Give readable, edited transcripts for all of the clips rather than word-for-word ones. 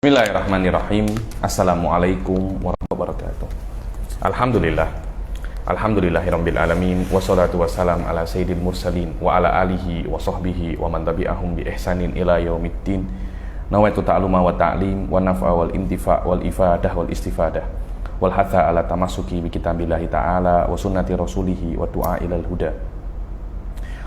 Bismillahirrahmanirrahim. Assalamualaikum warahmatullahi wabarakatuh. Alhamdulillah. Alhamdulillahirabbil alamin wassalatu wassalam ala sayyidil mursalin wa ala alihi wa sahbihi wa man tabi'ahum bi ihsanin ila yaumiddin. Nawaitu ta'luma wa ta'lim wa naf'a wal intifa' wal ifadah wal istifadah wal hatha ala tamassuki bi kitabillahi ta'ala wa sunnati rasulihi wa du'a ilal huda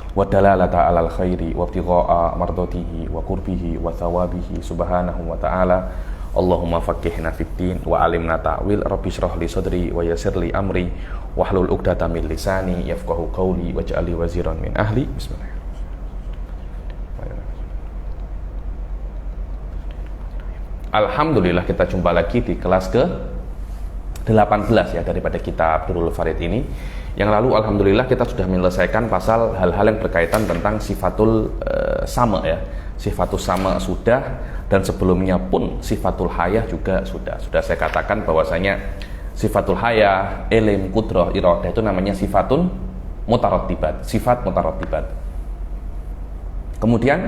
wa dalalata alal khairi wa ibtigha'a mardatihi wa qurbihi wa thawabihi subhanahu wa ta'ala. Allahumma faqihna fid din wa alimna ta'wil, rabbi shrah li sadri wa yassir li amri wahlul 'uqdatam min lisani yafqahu qawli waj'al li waziran min ahli. Bismillah. Alhamdulillah, kita jumpa lagi di kelas ke-18 ya daripada kitab Durrul Farid ini. Yang lalu alhamdulillah kita sudah menyelesaikan pasal hal-hal yang berkaitan tentang sifatul sama ya. Sifatul sama sudah, dan sebelumnya pun sifatul hayah juga sudah saya katakan bahwasanya sifatul hayah, ilm, qudrah, iradah itu namanya sifatun mutarattibat, sifat mutarattibat. Kemudian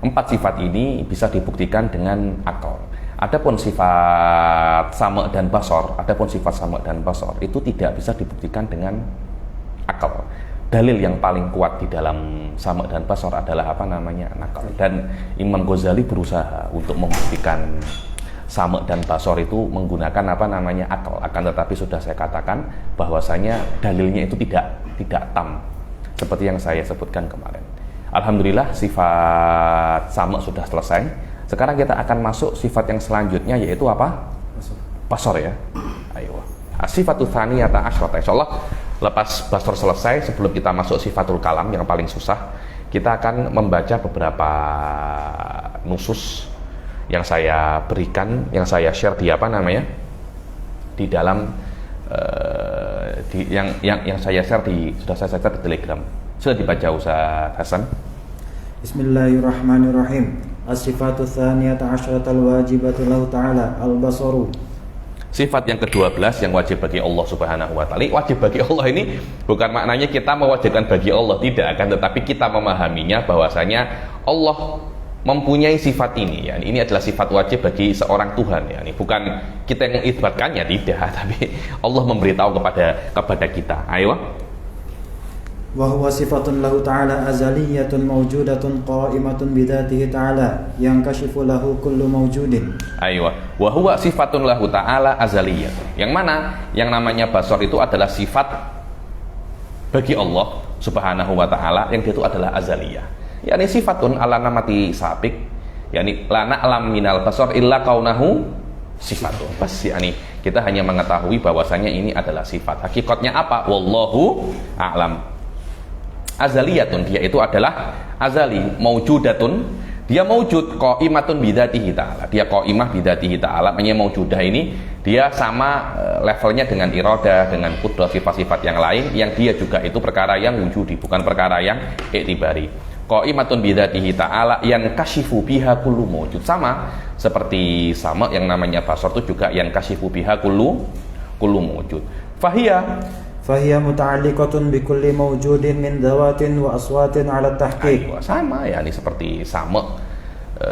4 sifat ini bisa dibuktikan dengan akal. Adapun sifat sama dan basor, itu tidak bisa dibuktikan dengan akal. Dalil yang paling kuat di dalam sama dan basor adalah akal. Dan Imam Ghazali berusaha untuk membuktikan sama dan basor itu menggunakan akal. Akan tetapi sudah saya katakan bahwasanya dalilnya itu tidak tam seperti yang saya sebutkan kemarin. Alhamdulillah sifat sama sudah selesai. Sekarang kita akan masuk sifat yang selanjutnya, yaitu apa? Basor ya. Ayo. Sifatul tsaniyata asyrata. Insyaallah lepas basor selesai, sebelum kita masuk sifatul kalam yang paling susah, kita akan membaca beberapa nusus yang saya berikan, yang saya share di di dalam yang saya share sudah saya share di Telegram. Sudah dibaca Ustaz Hasan? Bismillahirrahmanirrahim. As-sifatu tsaniyata asyratal wajibatu lahu ta'ala al-basaru. Sifat yang ke-12 yang wajib bagi Allah Subhanahu wa ta'ala. Wajib bagi Allah ini bukan maknanya kita mewajibkan bagi Allah, tidak, akan tetapi kita memahaminya bahwasanya Allah mempunyai sifat ini ya. Ini adalah sifat wajib bagi seorang Tuhan ya. Ini bukan kita yang mengisbatkannya, tidak, tapi Allah memberitahu kepada kita. Ayo. Wa huwa sifatun lahu ta'ala azaliyatun mawjudatun qa'imatun bidzatihi ta'ala yankashifu lahu kullu mawjudin. Aywa. Wa huwa sifatun lahu ta'ala azaliyatun. Yang mana yang namanya basor itu adalah sifat bagi Allah Subhanahu wa ta'ala yang dia itu adalah azaliyah. Yani sifatun ala namati sabik, yani la na'lam minal basor illa kaunahu sifatun. Pas yani kita hanya mengetahui bahwasanya ini adalah sifat. Hakikatnya apa? Wallahu a'lam. Azaliyatun, dia itu adalah azali, maujudatun, dia maujud, qaimatun bidzatihi ta'ala, dia qaimah bidzatihi ta'ala. Maknanya maujudah ini dia sama levelnya dengan iradah, dengan qudrah, sifat-sifat yang lain yang dia juga itu perkara yang wujudi, bukan perkara yang iktibari. Qaimatun bidzatihi ta'ala yang kasyifu biha kullu maujud, sama seperti sama yang namanya basor itu juga yang kasyifu biha kullu maujud. Fahiyya muta'alliqatun bi kulli mawjudin min dhawatin wa aswatin 'ala tahqiq. Sama ya, ini seperti sama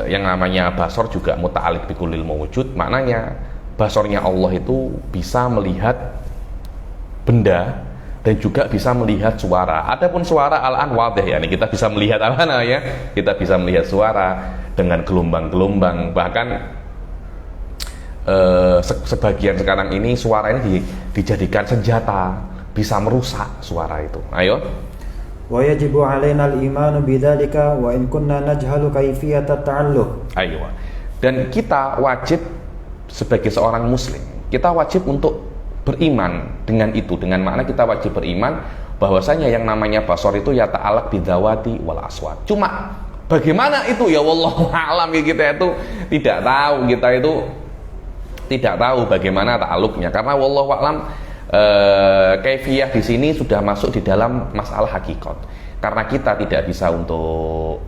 yang namanya basor juga muta'alliq bi kullil mawjud. Maknanya basornya Allah itu bisa melihat benda dan juga bisa melihat suara. Adapun suara al-an wadih ya, kita bisa melihat kita bisa melihat suara dengan gelombang-gelombang, bahkan sebagian sekarang ini suara ini dijadikan senjata, bisa merusak suara itu. Ayo. Wa yajibu 'alaina al-imanu bidzalika wa in kunna najhalu kaifiyat at-ta'alluq. Ayo. Dan kita wajib sebagai seorang muslim, kita wajib untuk beriman dengan itu, dengan makna kita wajib beriman bahwasanya yang namanya basor itu ya ta'alaq bidzawati wal aswat. Cuma bagaimana itu ya wallahu a'lam, kita itu tidak tahu bagaimana ta'alluqnya, karena wallahu a'lam kaifiyah di sini sudah masuk di dalam masalah hakikat. Karena kita tidak bisa untuk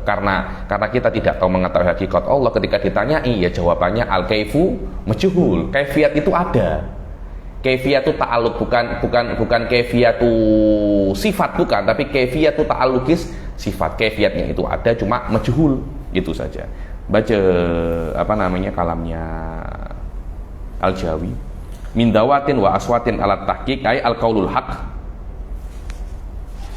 karena kita tidak tahu mengetahui hakikat Allah, ketika ditanyai ya jawabannya al-kaifu majhul. Kaifiyat itu ada. Kaifiyatu ta'alluq, bukan kaifiyatu sifat, bukan, tapi kaifiyatu ta'alluqis sifat. Kaifiyatnya itu ada, cuma majhul, itu saja. baca kalamnya Al-Jawi, min dawatin wa aswatin alat tahqiq ay al-qaulul haq,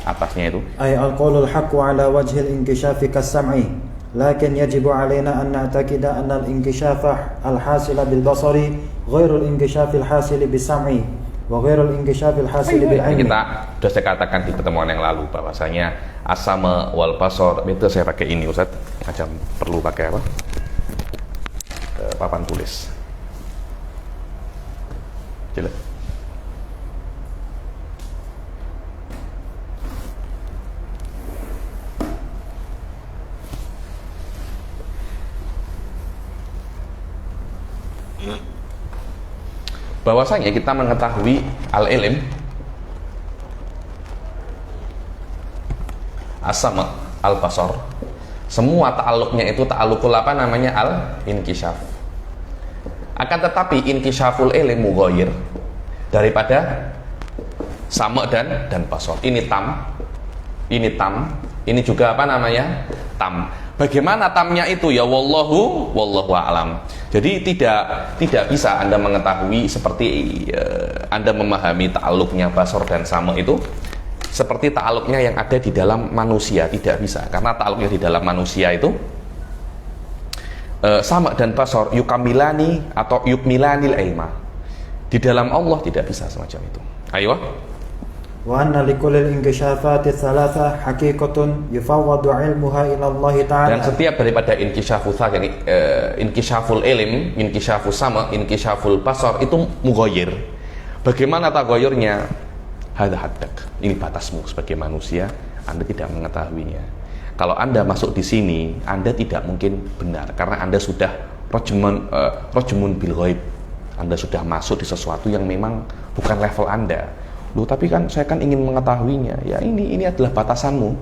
atasnya itu ay al-qaulul haq ala wajhil inkishafi kas-sam'i, lakin yajibu alaina an na'taqida anna al-inkishafa al-hasila bil basari ghairu al-inkishafi al-hasili bis-sam'i wa ghairu al-inkishafi al-hasili bil 'aini. Kita sudah saya katakan di pertemuan yang lalu bahwasanya as-sama' wal basar itu saya pakai ini Ustaz, macam perlu pakai apa? Papan tulis. Jelas. Bahwasanya kita mengetahui al-ilm as-sama' al-basar, semua ta'alluqnya itu ta'alluqul al-inkishaf. Akan tetapi inkishaful ilm mughayyir daripada sama dan basar. Ini tam, ini juga tam. Bagaimana tamnya itu ya wallahu a'lam. Jadi tidak bisa Anda mengetahui seperti Anda memahami ta'alluqnya basar dan sama itu seperti ta'alluqnya yang ada di dalam manusia, tidak bisa. Karena ta'alluqnya di dalam manusia itu sama dan basar yukamilani atau yukmilanil ilma. Di dalam Allah tidak bisa semacam itu. Ayo. Wa anna likulli inkishafati thalatha haqiqatun yufawwadu ilmuha ila Allah ta'ala. Dan setiap daripada inkishaful ilm, inkishafus sama, inkishaful basar itu mughayyir. Bagaimana taghayyurnya? Hadza haddak. Ini batasmu sebagai manusia, Anda tidak mengetahuinya. Kalau Anda masuk di sini, Anda tidak mungkin benar karena Anda sudah rajmun bil ghaib. Anda sudah masuk di sesuatu yang memang bukan level Anda. Loh, tapi kan saya kan ingin mengetahuinya. Ya ini adalah batasanmu.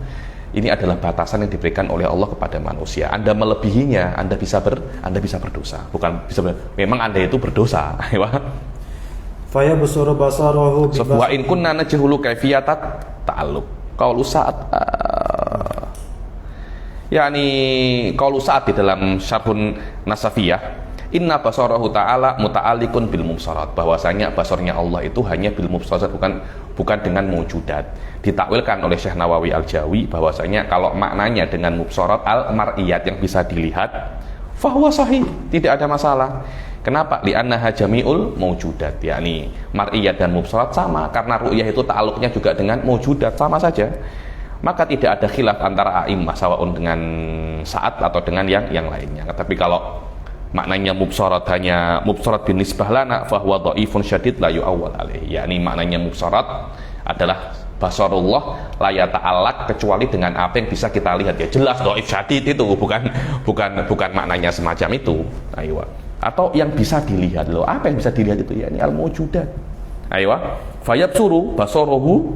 Ini adalah batasan yang diberikan oleh Allah kepada manusia. Anda melebihinya, Anda bisa berdosa. Bukan bisa memang Anda itu berdosa. Faya busuru basarahu bi wa in kunna najhulu kaifiyatat ta'alluq. Qaulu saat qaulu saat di dalam Syarhun Nasafiyah, inna basarahu ta'ala muta'alliqun bil mubsarat, bahwasanya basarnya Allah itu hanya bil mubsarat, bukan dengan mawjudat. Ditakwilkan oleh Syekh Nawawi Al-Jawi bahwasanya kalau maknanya dengan mubsarat al-mar'iyat yang bisa dilihat, fahuwa sahih, tidak ada masalah. Kenapa? Li'annaha jami'ul mawjudat, yakni mar'iyat dan mubsarat sama, karena ru'yah itu ta'alluqnya juga dengan mawjudat, sama saja. Maka tidak ada khilaf antara a'immah sawaun dengan saat atau dengan yang lainnya. Tapi kalau maknanya mubsarat hanya mubsarat bin nisbah lana fahuwa dhaifun syadid la yu'awwal alaih, yakni maknanya mubsarat adalah basarullah la yata'allaq kecuali dengan apa yang bisa kita lihat. Ya jelas dhaif syadid itu bukan maknanya semacam itu. Ayo. Atau yang bisa dilihat loh. Apa yang bisa dilihat itu? Ya ini al-mawjudat. Ayo. Fayabsuru basarahu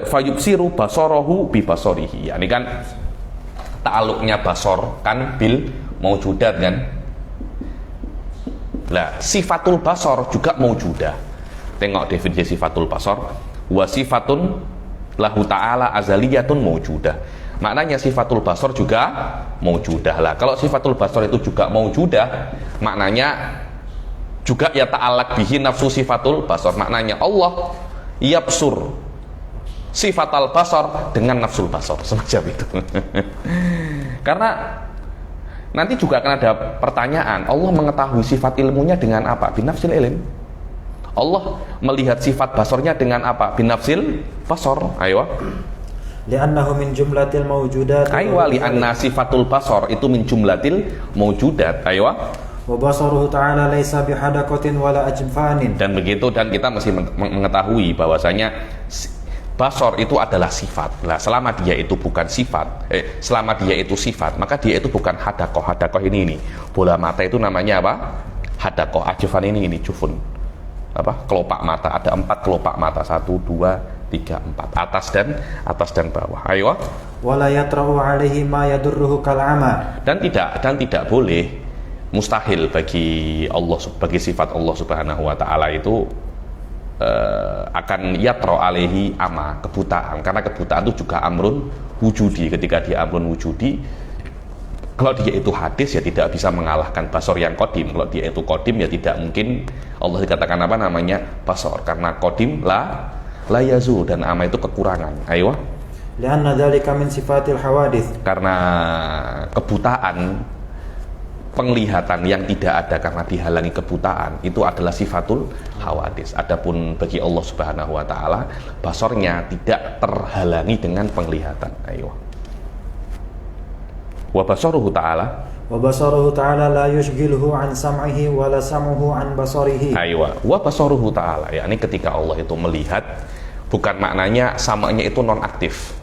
fayubsiru basarahu bi basarihi. Ya, ini kan ta'alluqnya basar kan bil mawjudat kan. Lah, sifatul basar juga mawjudah. Tengok definisi sifatul basar. Wa sifatun lahu ta'ala azaliyatun mawjudah. Maknanya sifatul basar juga mawjudah. Lah, kalau sifatul basar itu juga mawjudah, maknanya juga ya ta'allaq bihi nafsu sifatul basar. Maknanya Allah yabsur sifatal basar dengan nafsul basar, semacam itu. Karena nanti juga akan ada pertanyaan, Allah mengetahui sifat ilmunya dengan apa? Binafsil ilm. Allah melihat sifat basarnya dengan apa? Binafsil basar. Ayo. Li'annahu min jumlatil mawjudat. Ayo, li'anna sifatul basar itu min jumlatil mawjudat. Ayo. Wa basaruhu ta'ala laisa bihadaqatin wala ajfanin. Dan begitu, dan kita mesti mengetahui bahwasanya basar itu adalah sifat. Nah, selama dia itu bukan sifat, selama dia itu sifat, maka dia itu bukan hadaqah. Hadaqah ini bola mata itu namanya apa? Hadaqah. Ajfan ini jufun. Apa? Kelopak mata. Ada 4 kelopak mata. 1, 2, 3, 4. Atas dan bawah. Ayo. Wala yatra'u 'alaihi ma yadurruhu kal'ama. Dan tidak boleh, mustahil bagi Allah, bagi sifat Allah Subhanahu wa taala itu akan yatro alaihi ama, kebutaan. Karena kebutaan itu juga amrun wujudi. Ketika dia amrun wujudi, Kalau dia itu hadis ya tidak bisa mengalahkan basor yang kodim. Kalau dia itu kodim ya tidak mungkin Allah dikatakan apa namanya basor, karena kodim la yazul, dan ama itu kekurangan. Ayo. Lianna dzalika min sifatil hawadits. Karena kebutaan, penglihatan yang tidak ada karena dihalangi kebutaan itu adalah sifatul hawadits. Adapun bagi Allah Subhanahu wa taala, basornya tidak terhalangi dengan penglihatan. Ayo. Wa basaruhu ta'ala, wa basaruhu ta'ala la yushghiluhu an sam'ihi wa la sam'uhu an basarihi. Aywa, wa basaruhu ta'ala, yakni ketika Allah itu melihat, bukan maknanya samanya itu nonaktif.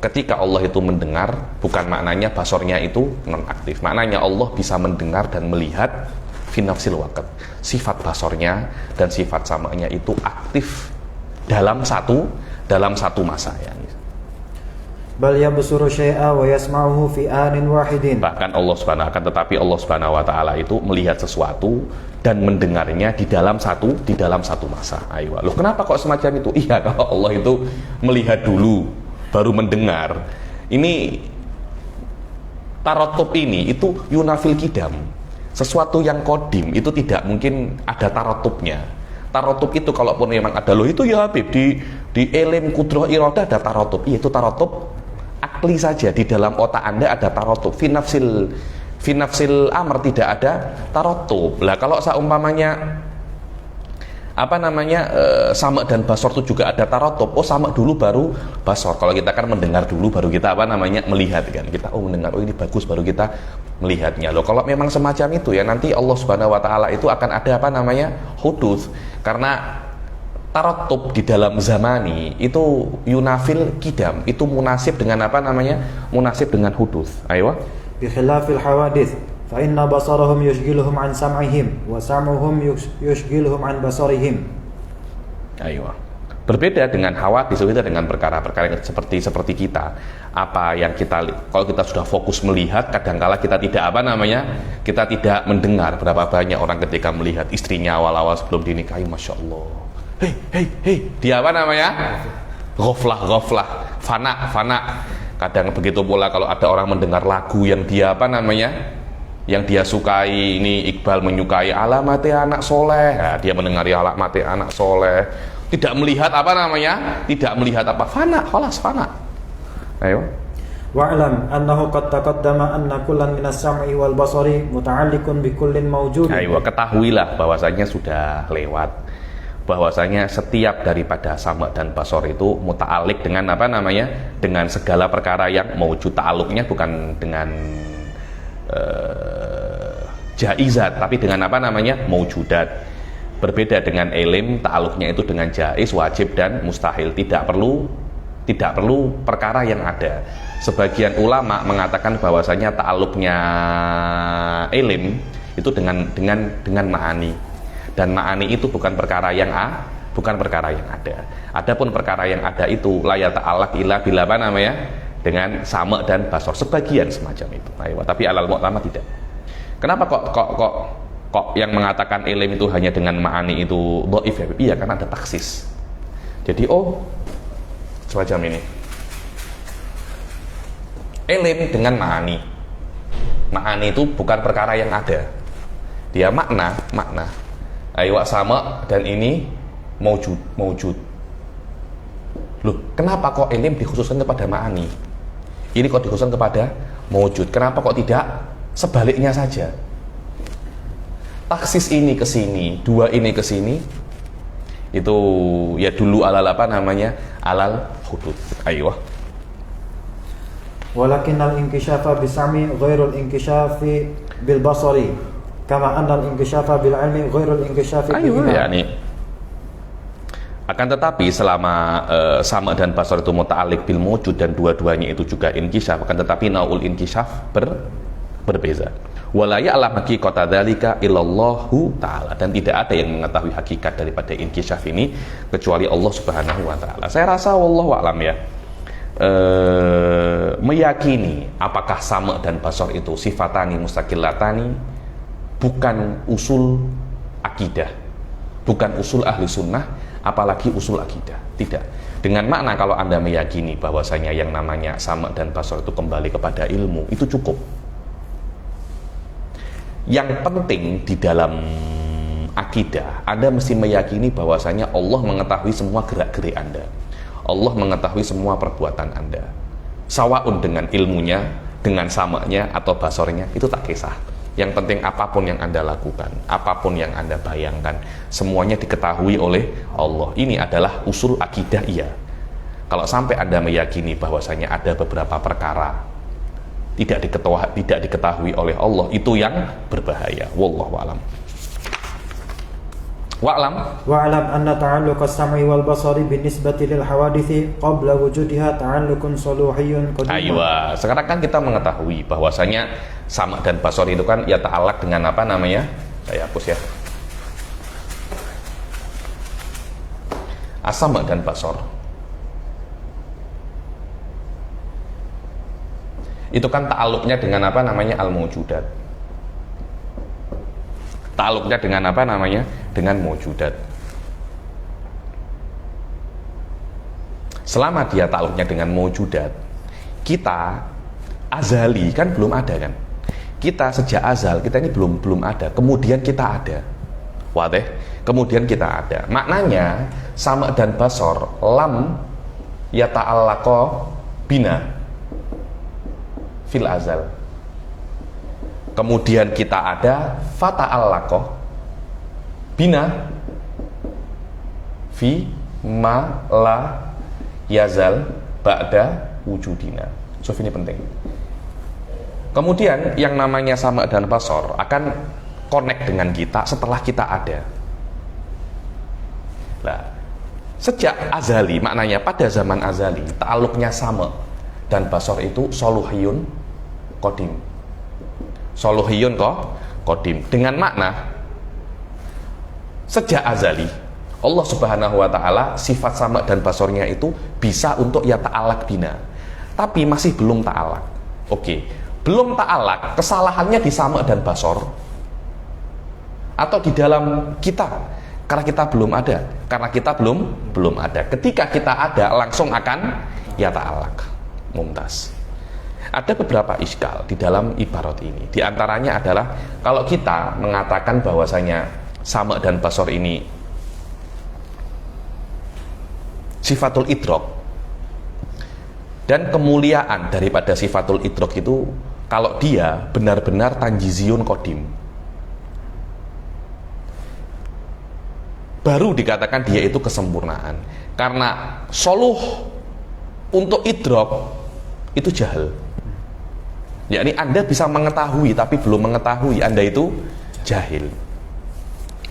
Ketika Allah itu mendengar, bukan maknanya basornya itu nonaktif. Maknanya Allah bisa mendengar dan melihat fi nafsil waqt. Sifat basornya dan sifat samanya itu aktif dalam satu masa, ya. Bal yabsuru syai'a wa yasma'uhu fi anin wahidin. Bahkan Allah Subhanahu, akan tetapi Allah Subhanahu wa taala itu melihat sesuatu dan mendengarnya di dalam satu masa. Ayo. Loh, kenapa kok semacam itu? Iya, kalau Allah itu melihat dulu baru mendengar. Ini tarotub ini itu yunafil kidam. Sesuatu yang kodim itu tidak mungkin ada tarotubnya. Tarotub itu kalaupun memang ada, loh itu ya Habib di elim kudroh iroda ada tarotub. Iya, itu tarotub akli saja, di dalam otak Anda ada tarotub. Fi nafsil amr tidak ada tarotub. Lah kalau seumpamanya sama dan basor itu juga ada tarotub. Oh, sama dulu baru basor. Kalau kita kan mendengar dulu baru kita melihat kan. Kita mendengar, oh ini bagus, baru kita melihatnya. Loh, kalau memang semacam itu ya nanti Allah Subhanahu wa taala itu akan ada hudus. Karena tarotub di dalam zamani itu yunafil kidam, itu munasib dengan munasib dengan hudus. Ayo. Bi khilafil hawadits fa inna basarahum yushghiluhum an sam'ihim wa sam'uhum yushghiluhum an basarihim. Ayo. Berbeda dengan hawadits, berbeda dengan perkara-perkara yang seperti kita. Apa yang kalau kita sudah fokus melihat, kadangkala kita tidak kita tidak mendengar. Berapa banyak orang ketika melihat istrinya awal-awal sebelum dinikahi, masya Allah, hei, dia ghaflah, fana. Kadang begitu pula kalau ada orang mendengar lagu yang dia yang dia sukai. Ini Iqbal menyukai alamati anak soleh, nah, dia mendengari alamati anak soleh, tidak melihat tidak melihat fana, khalas fana. Ayo. Wa'lam annahu qad taqaddama anna kullan minas sam'i wal basari muta'alliqun bi kullin mawjud. Ayo, ketahuilah bahwasanya sudah lewat bahwasanya setiap daripada sama dan basor itu muta'alliq dengan dengan segala perkara yang mawjud. Ta'alluqnya bukan dengan jaizat, tapi dengan mawjudat. Berbeda dengan ilm, ta'alluqnya itu dengan jaiz, wajib dan mustahil. Tidak perlu perkara yang ada. Sebagian ulama mengatakan bahwasanya ta'alluqnya ilm itu dengan ma'ani, dan ma'ani itu bukan perkara yang ada. Adapun perkara yang ada itu la yata'allaq illa bila dengan sama dan basor, sebagian semacam itu. Tapi alal mu'tamad tidak. Kenapa kok yang mengatakan ilm itu hanya dengan ma'ani itu dhaif ya? Iya, karena ada taksis. Jadi semacam ini. Ilm dengan ma'ani. Ma'ani itu bukan perkara yang ada. Dia makna. Ayo, sama dan ini mawjud. Loh, kenapa kok ilm dikhususkan kepada ma'ani? Ini kok dikhususkan kepada mawjud? Kenapa kok tidak sebaliknya saja? Taksis ini ke sini, dua ini ke sini, itu ya dulu alal alal hudud. Ayo. Walakinnal inkishafa bisami ghairul inkishafi bil basari, kama annal inkishafa bil ilmi ghairul inkishafi bil ilmi. Ya, nih. Akan tetapi selama sama dan basar itu muta'alliq bil mawjud dan dua-duanya itu juga inkishaf, akan tetapi naul inkishaf berbeza. Wala ya'lam haqiqata dzalika illallahu ta'ala, dan tidak ada yang mengetahui hakikat daripada inkishaf ini kecuali Allah Subhanahu wa taala. Saya rasa wallahu a'lam ya. Meyakini apakah sama dan basar itu sifatani mustaqillatani bukan usul akidah, bukan usul ahli sunnah, apalagi usul akidah. Tidak. Dengan makna kalau Anda meyakini bahwasanya yang namanya sama dan basar itu kembali kepada ilmu, itu cukup. Yang penting di dalam akidah, Anda mesti meyakini bahwasanya Allah mengetahui semua gerak-gerik Anda. Allah mengetahui semua perbuatan Anda. Sawaun dengan ilmunya, dengan samanya atau basornya, itu tak kisah. Yang penting apapun yang Anda lakukan, apapun yang Anda bayangkan, semuanya diketahui oleh Allah. Ini adalah usul akidah, iya. Kalau sampai Anda meyakini bahwasanya ada beberapa perkara tidak diketahui oleh Allah, itu yang berbahaya. Wallahu a'lam. Wa'lam anna ta'alluq as-sam'i wal basari binisbati lil hawadithi qabla wujudiha ta'alluqun suluhiyyun qadim. Aywa, sekarang kan kita mengetahui bahwasanya sama dan basor itu kan ya ta'alaq dengan apa namanya? Saya hapus ya. As-sama' dan basor itu kan ta'alluqnya dengan apa namanya? Al-mawjudat. Ta'alluqnya dengan apa namanya? Dengan mawjudat. Selama dia ta'alluqnya dengan mawjudat, kita azali kan belum ada kan? Kita sejak azal kita ini belum ada. Kemudian kita ada. Wadih? Kemudian kita ada. Maknanya sama dan basor lam yata'allaqa bina fil azal. Kemudian kita ada fata'allaqa bina fi ma la yazal ba'da wujudina. So ini penting. Kemudian yang namanya sama dan basor akan connect dengan kita setelah kita ada. Nah, sejak azali, maknanya pada zaman azali ta'alluqnya sama dan basor itu soluhiyun qadim. Soluhiyun qadim dengan makna sejak azali Allah Subhanahu wa taala sifat sama dan basornya itu bisa untuk ya ta'alaq bina, tapi masih belum ta'alaq. Oke, belum ta'alaq, kesalahannya di sama dan basor atau di dalam kita karena kita belum ada, karena kita belum ada. Ketika kita ada langsung akan ya ta'alaq. Mumtaz. Ada beberapa iskal di dalam ibarat ini. Di antaranya adalah kalau kita mengatakan bahwasanya sama dan basor ini sifatul idrok, dan kemuliaan daripada sifatul idrok itu kalau dia benar-benar tanjiziyun qadim, baru dikatakan dia itu kesempurnaan. Karena soluh untuk idrok itu jahil. Yakni Anda bisa mengetahui tapi belum mengetahui, Anda itu jahil.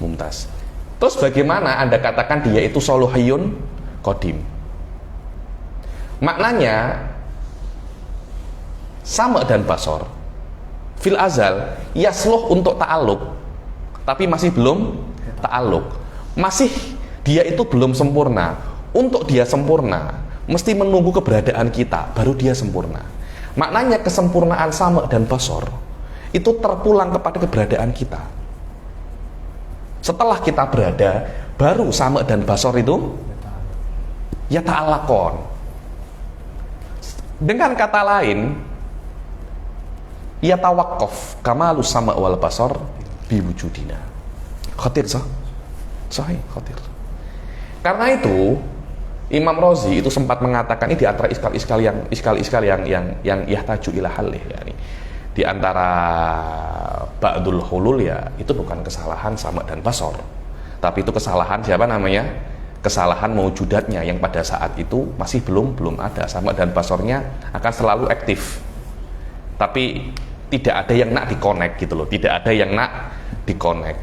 Mumtaz. Terus bagaimana Anda katakan dia itu soluhiyun qadim? Maknanya sama dan basor fil azal yasluh untuk ta'alluq, tapi masih belum ta'alluq. Masih dia itu belum sempurna. Untuk dia sempurna mesti menunggu keberadaan kita, baru dia sempurna. Maknanya kesempurnaan sama dan basor itu terpulang kepada keberadaan kita. Setelah kita berada, baru sama dan basor itu ya ta'alaqon. Dengan kata lain, ya tawaqqaf kamalus sama wal basor biwujudina. Khatir sah? Sahih, khatir. Karena itu Imam Razi itu sempat mengatakan ini di antara iskal-iskal yang yahtaju ila halih, yani di antara ba'dul hulul ya itu bukan kesalahan sama dan basor, tapi itu kesalahan siapa namanya? Kesalahan maujudatnya yang pada saat itu masih belum ada. Sama dan basornya akan selalu aktif, tapi tidak ada yang nak di-connect gitu loh, tidak ada yang nak di-connect.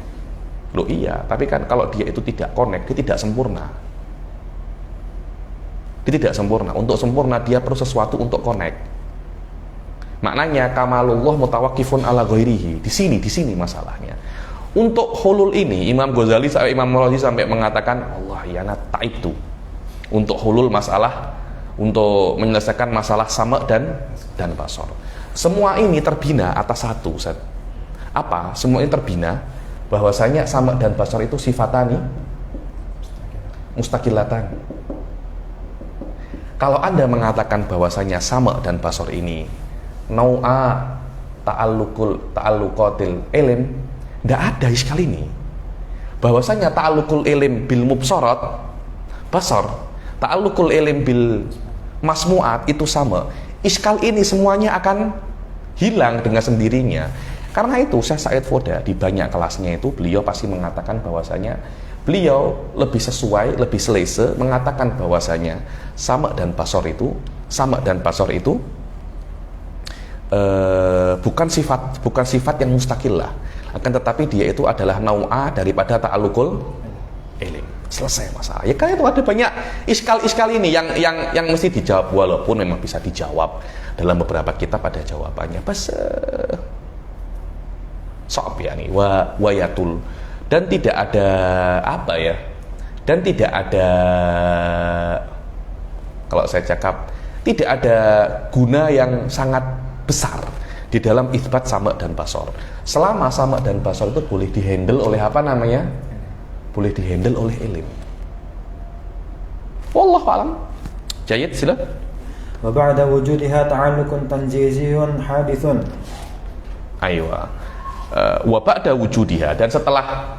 Loh iya, tapi kan kalau dia itu tidak connect, dia tidak sempurna. Dia tidak sempurna. Untuk sempurna dia perlu sesuatu untuk connect. Maknanya kamalullah mutawaqqifun ala ghairihi. Di sini masalahnya. Untuk hulul ini Imam Ghazali sampai Imam Razi sampai mengatakan Allah ya taibtu. Untuk hulul masalah, untuk menyelesaikan masalah sama dan basor. Semua ini terbina atas satu, Ustaz. Apa? Semua ini terbina bahwasanya sama dan basor itu sifatani mustaqillatan. Kalau Anda mengatakan bahwasanya sama dan basor ini nau'a ta'alluqatil ilm, tidak ada iskal ini. Bahwasanya ta'alluqul ilm bil mubsarat basar, ta'alluqul ilm bil masmu'at itu sama. Iskal ini semuanya akan hilang dengan sendirinya. Karena itu Syekh Said Foda di banyak kelasnya itu beliau pasti mengatakan bahwasanya beliau lebih sesuai, lebih selese mengatakan bahwasanya sama dan basar itu bukan sifat yang mustaqillah, akan tetapi dia itu adalah nau'a daripada ta'alluqul ilm. Selesai masalah. Ya kan itu ada banyak iskal ini yang mesti dijawab, walaupun memang bisa dijawab dalam beberapa kitab ada jawabannya. Bas sob ya nih wayatul, dan tidak ada apa ya? Dan tidak ada, kalau saya cakap, tidak ada guna yang sangat besar di dalam isbat sama dan basor. Selama sama dan basor itu boleh dihandle oleh apa namanya? Boleh dihandle oleh ilm. Wallahu a'lam. Jayid, sila. Wa ba'da wujudiha ta'alluqun tanjiziyun hadithun. Aywa. Wa ba'da wujudiha, dan setelah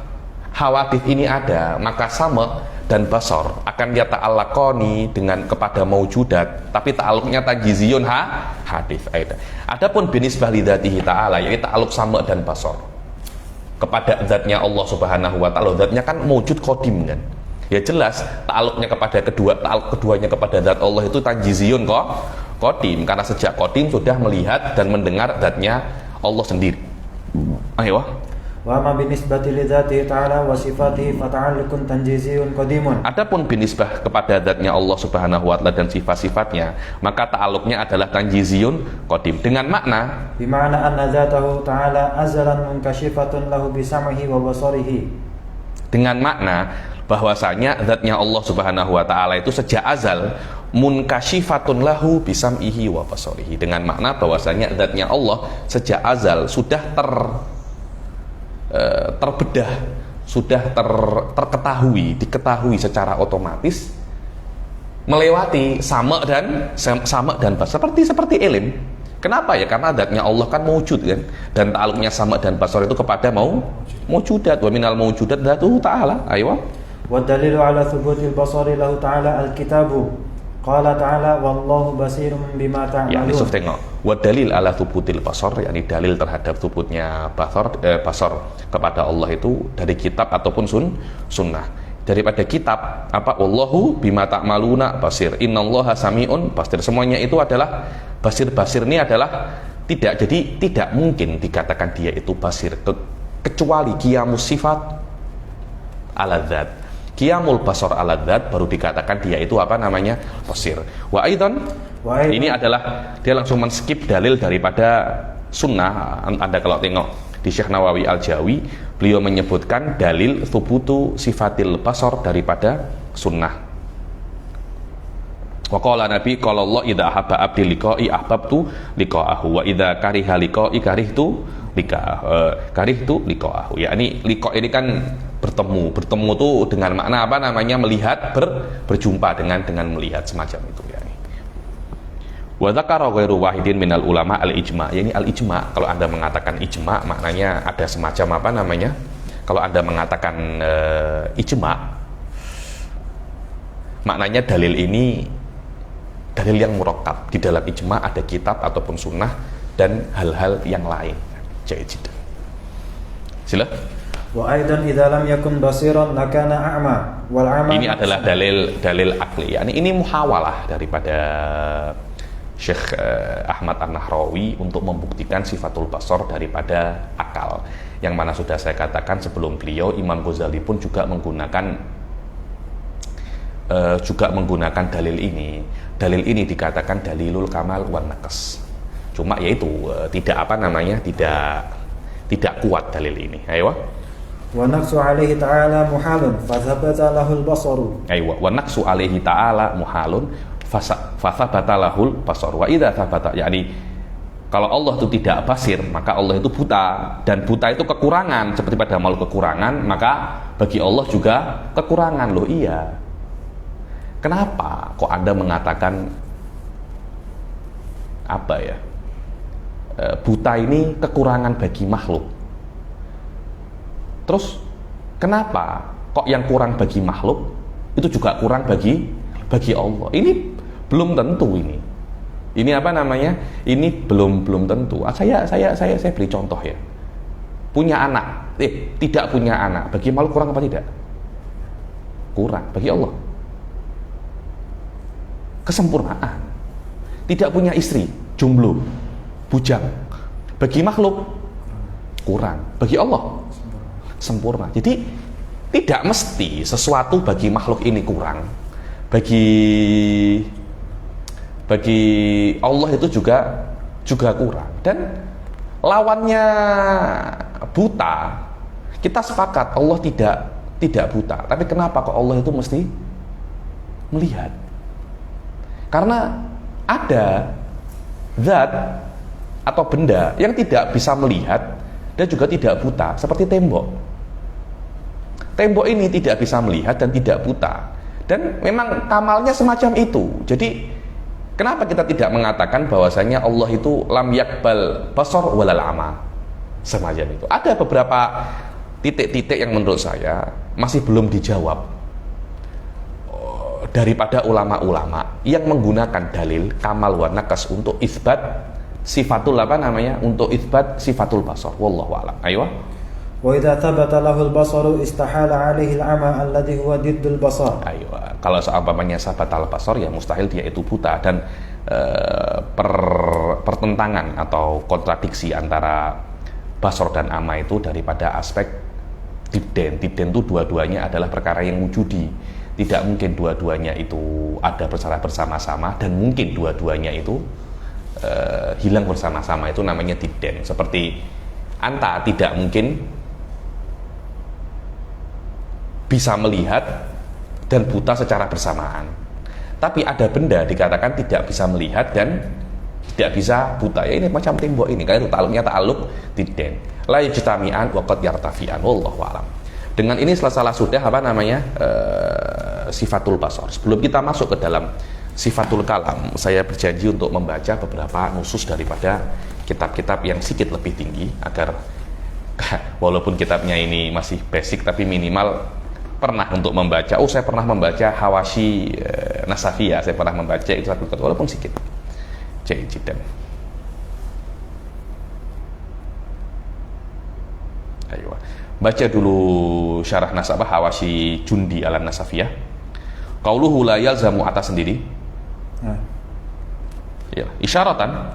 hawadith ini ada, maka sama dan basor akan yata'allaqani dengan kepada maujudat, tapi ta'alluqnya tanjiziyun hadith. Adapun binisbah lidzatihi ta'ala, yaitu ta'alluq sama dan basor kepada zatnya Allah Subhanahu wa ta'ala. Zatnya kan mewujud qadim kan, ya jelas ta'alluqnya kepada keduanya kepada zat Allah itu tanjiziyun qadim, karena sejak qadim sudah melihat dan mendengar zatnya Allah sendiri. Ayo. Wa ma binisbati lidzatihi ta'ala wa sifatihi fata'alluqun tanjiziyun qadimun. Adapun binisbah kepada zatnya Allah Subhanahu wa ta'ala dan sifat-sifatnya, maka ta'alluqnya adalah tanjiziyun qadim, dengan makna bima'na anna dzatahu ta'ala azalan munkashifatun lahu bi sam'ihi wa basarihi. Dengan makna bahwasanya zatnya Allah Subhanahu wa ta'ala itu sejak azal munkashifatun lahu bi sam'ihi wa basarihi, dengan makna bahwasanya zatnya Allah sejak azal sudah terbedah, sudah diketahui secara otomatis melewati sama dan basar, seperti ilm. Kenapa ya? Karena zatnya Allah kan mewujud kan, dan ta'alluqnya sama dan basar itu kepada mewujudat, wa minal mewujudat dzatuhu ta'ala. Ayo. Wa dalilu ala thubutil basari lahu ta'ala al-kitabu. Qala ta'ala wallahu basirun bima ta'malun. Ya, ini tengok. Wa dalil ala thubutil basar, yakni dalil terhadap thubutnya basar kepada Allah itu dari kitab ataupun sunnah. Daripada kitab apa? Wallahu bima ta'maluna basir. Innallaha sami'un basir. Semuanya itu adalah basir ini adalah tidak mungkin dikatakan dia itu basir kecuali qiyamus sifat ala dzat. Qiyamul basar ala dzat baru dikatakan dia itu apa namanya? Basir. Wa aidan, ini adalah dia langsung men-skip dalil daripada sunnah. Anda kalau tengok di Syekh Nawawi Al-Jawi, beliau menyebutkan dalil thubutu sifatil basar daripada sunnah. Wa qala Nabi qala Allah idza ahabba abdi liqa'i ahbabtu liqa'ahu wa idza kariha liqa'i karihtu liqa'ahu. Yakni liqa' ini kan bertemu tuh dengan makna apa namanya? Melihat, berjumpa dengan melihat, semacam itu ya. Wa dzakara ghairu wahidin minal ulama al-ijma'. Yani al-ijma', kalau Anda mengatakan ijma' maknanya ada semacam apa namanya? Kalau Anda mengatakan ijma', maknanya dalil ini dalil yang murakkab. Di dalam ijma' ada kitab ataupun sunnah dan hal-hal yang lain. Jadi sila. Wa aidan idza lam yakun basiran lakana a'ma wal 'ama. Ini adalah dalil akli. Yani ini muhawalah daripada Syekh Ahmad An-Nahrawi untuk membuktikan sifatul basar daripada akal, yang mana sudah saya katakan sebelum beliau, Imam Ghazali pun juga menggunakan dalil ini. Dalil ini dikatakan dalilul kamal wan naqs. Cuma yaitu tidak kuat dalil ini. Ayo. Wa naqsu alaihi ta'ala muhalun fa thabata lahul basaru. Ayo, wa naqsu alaihi ta'ala muhalun fa thabata lahul basaru. Wa idza thabata, yakni kalau Allah itu tidak basir, maka Allah itu buta, dan buta itu kekurangan. Seperti pada makhluk kekurangan, maka bagi Allah juga kekurangan. Loh iya. Kenapa kok Anda mengatakan apa ya? buta ini kekurangan bagi makhluk. Terus kenapa kok yang kurang bagi makhluk itu juga kurang bagi Allah? Ini belum tentu ini. Ini apa namanya? Ini belum tentu. Saya beri contoh ya. Punya anak, tidak punya anak, bagi makhluk kurang apa tidak? Kurang bagi Allah. Kesempurnaan. Tidak punya istri, jomblo, bujang, bagi makhluk kurang, bagi Allah sempurna. Jadi tidak mesti sesuatu bagi makhluk ini kurang, bagi Allah itu juga kurang. Dan lawannya buta, kita sepakat Allah tidak buta. Tapi kenapa kok Allah itu mesti melihat? Karena ada zat atau benda yang tidak bisa melihat dan juga tidak buta, seperti tembok. Tembok ini tidak bisa melihat dan tidak buta, dan memang kamalnya semacam itu. Jadi kenapa kita tidak mengatakan bahwasanya Allah itu lam yakbal basar walal ama, semacam itu? Ada beberapa titik-titik yang menurut saya masih belum dijawab daripada ulama-ulama yang menggunakan dalil kamal wa naqas untuk isbat sifatul untuk isbat sifatul basar. Wallahu a'lam. Ayo. Wa idza thabata lahu al-basaru istahala 'alaihi al-'ama alladhi huwa diddul basar. Ayo. Kalau seumpamanya sabatal basar ya mustahil dia itu buta, dan pertentangan atau kontradiksi antara basar dan ama itu daripada aspek didden. Didden itu dua-duanya adalah perkara yang wujudi. Tidak mungkin dua-duanya itu ada secara bersama-sama, dan mungkin dua-duanya itu hilang bersama-sama. Itu namanya didden. Seperti anta tidak mungkin bisa melihat dan buta secara bersamaan, tapi ada benda dikatakan tidak bisa melihat dan tidak bisa buta. Ya ini macam tembok ini, karena itu ta'alluq didden. La yajtami'an wa qad yartafi'an. Wallahu a'lam. Dengan ini salah sudah sifatul basar. Sebelum kita masuk ke dalam sifatul kalam, saya berjanji untuk membaca beberapa nusus daripada kitab-kitab yang sedikit lebih tinggi, agar walaupun kitabnya ini masih basic tapi minimal pernah untuk membaca. Saya pernah membaca Hawashi Nasafiyah, saya pernah membaca itu satu walaupun sedikit. Jayidan. Ayo. Baca dulu syarah nasabah Hawashi Jundi ala Nasafiyah. Qauluhu la yalzamu atas sendiri. Ya, isyaratan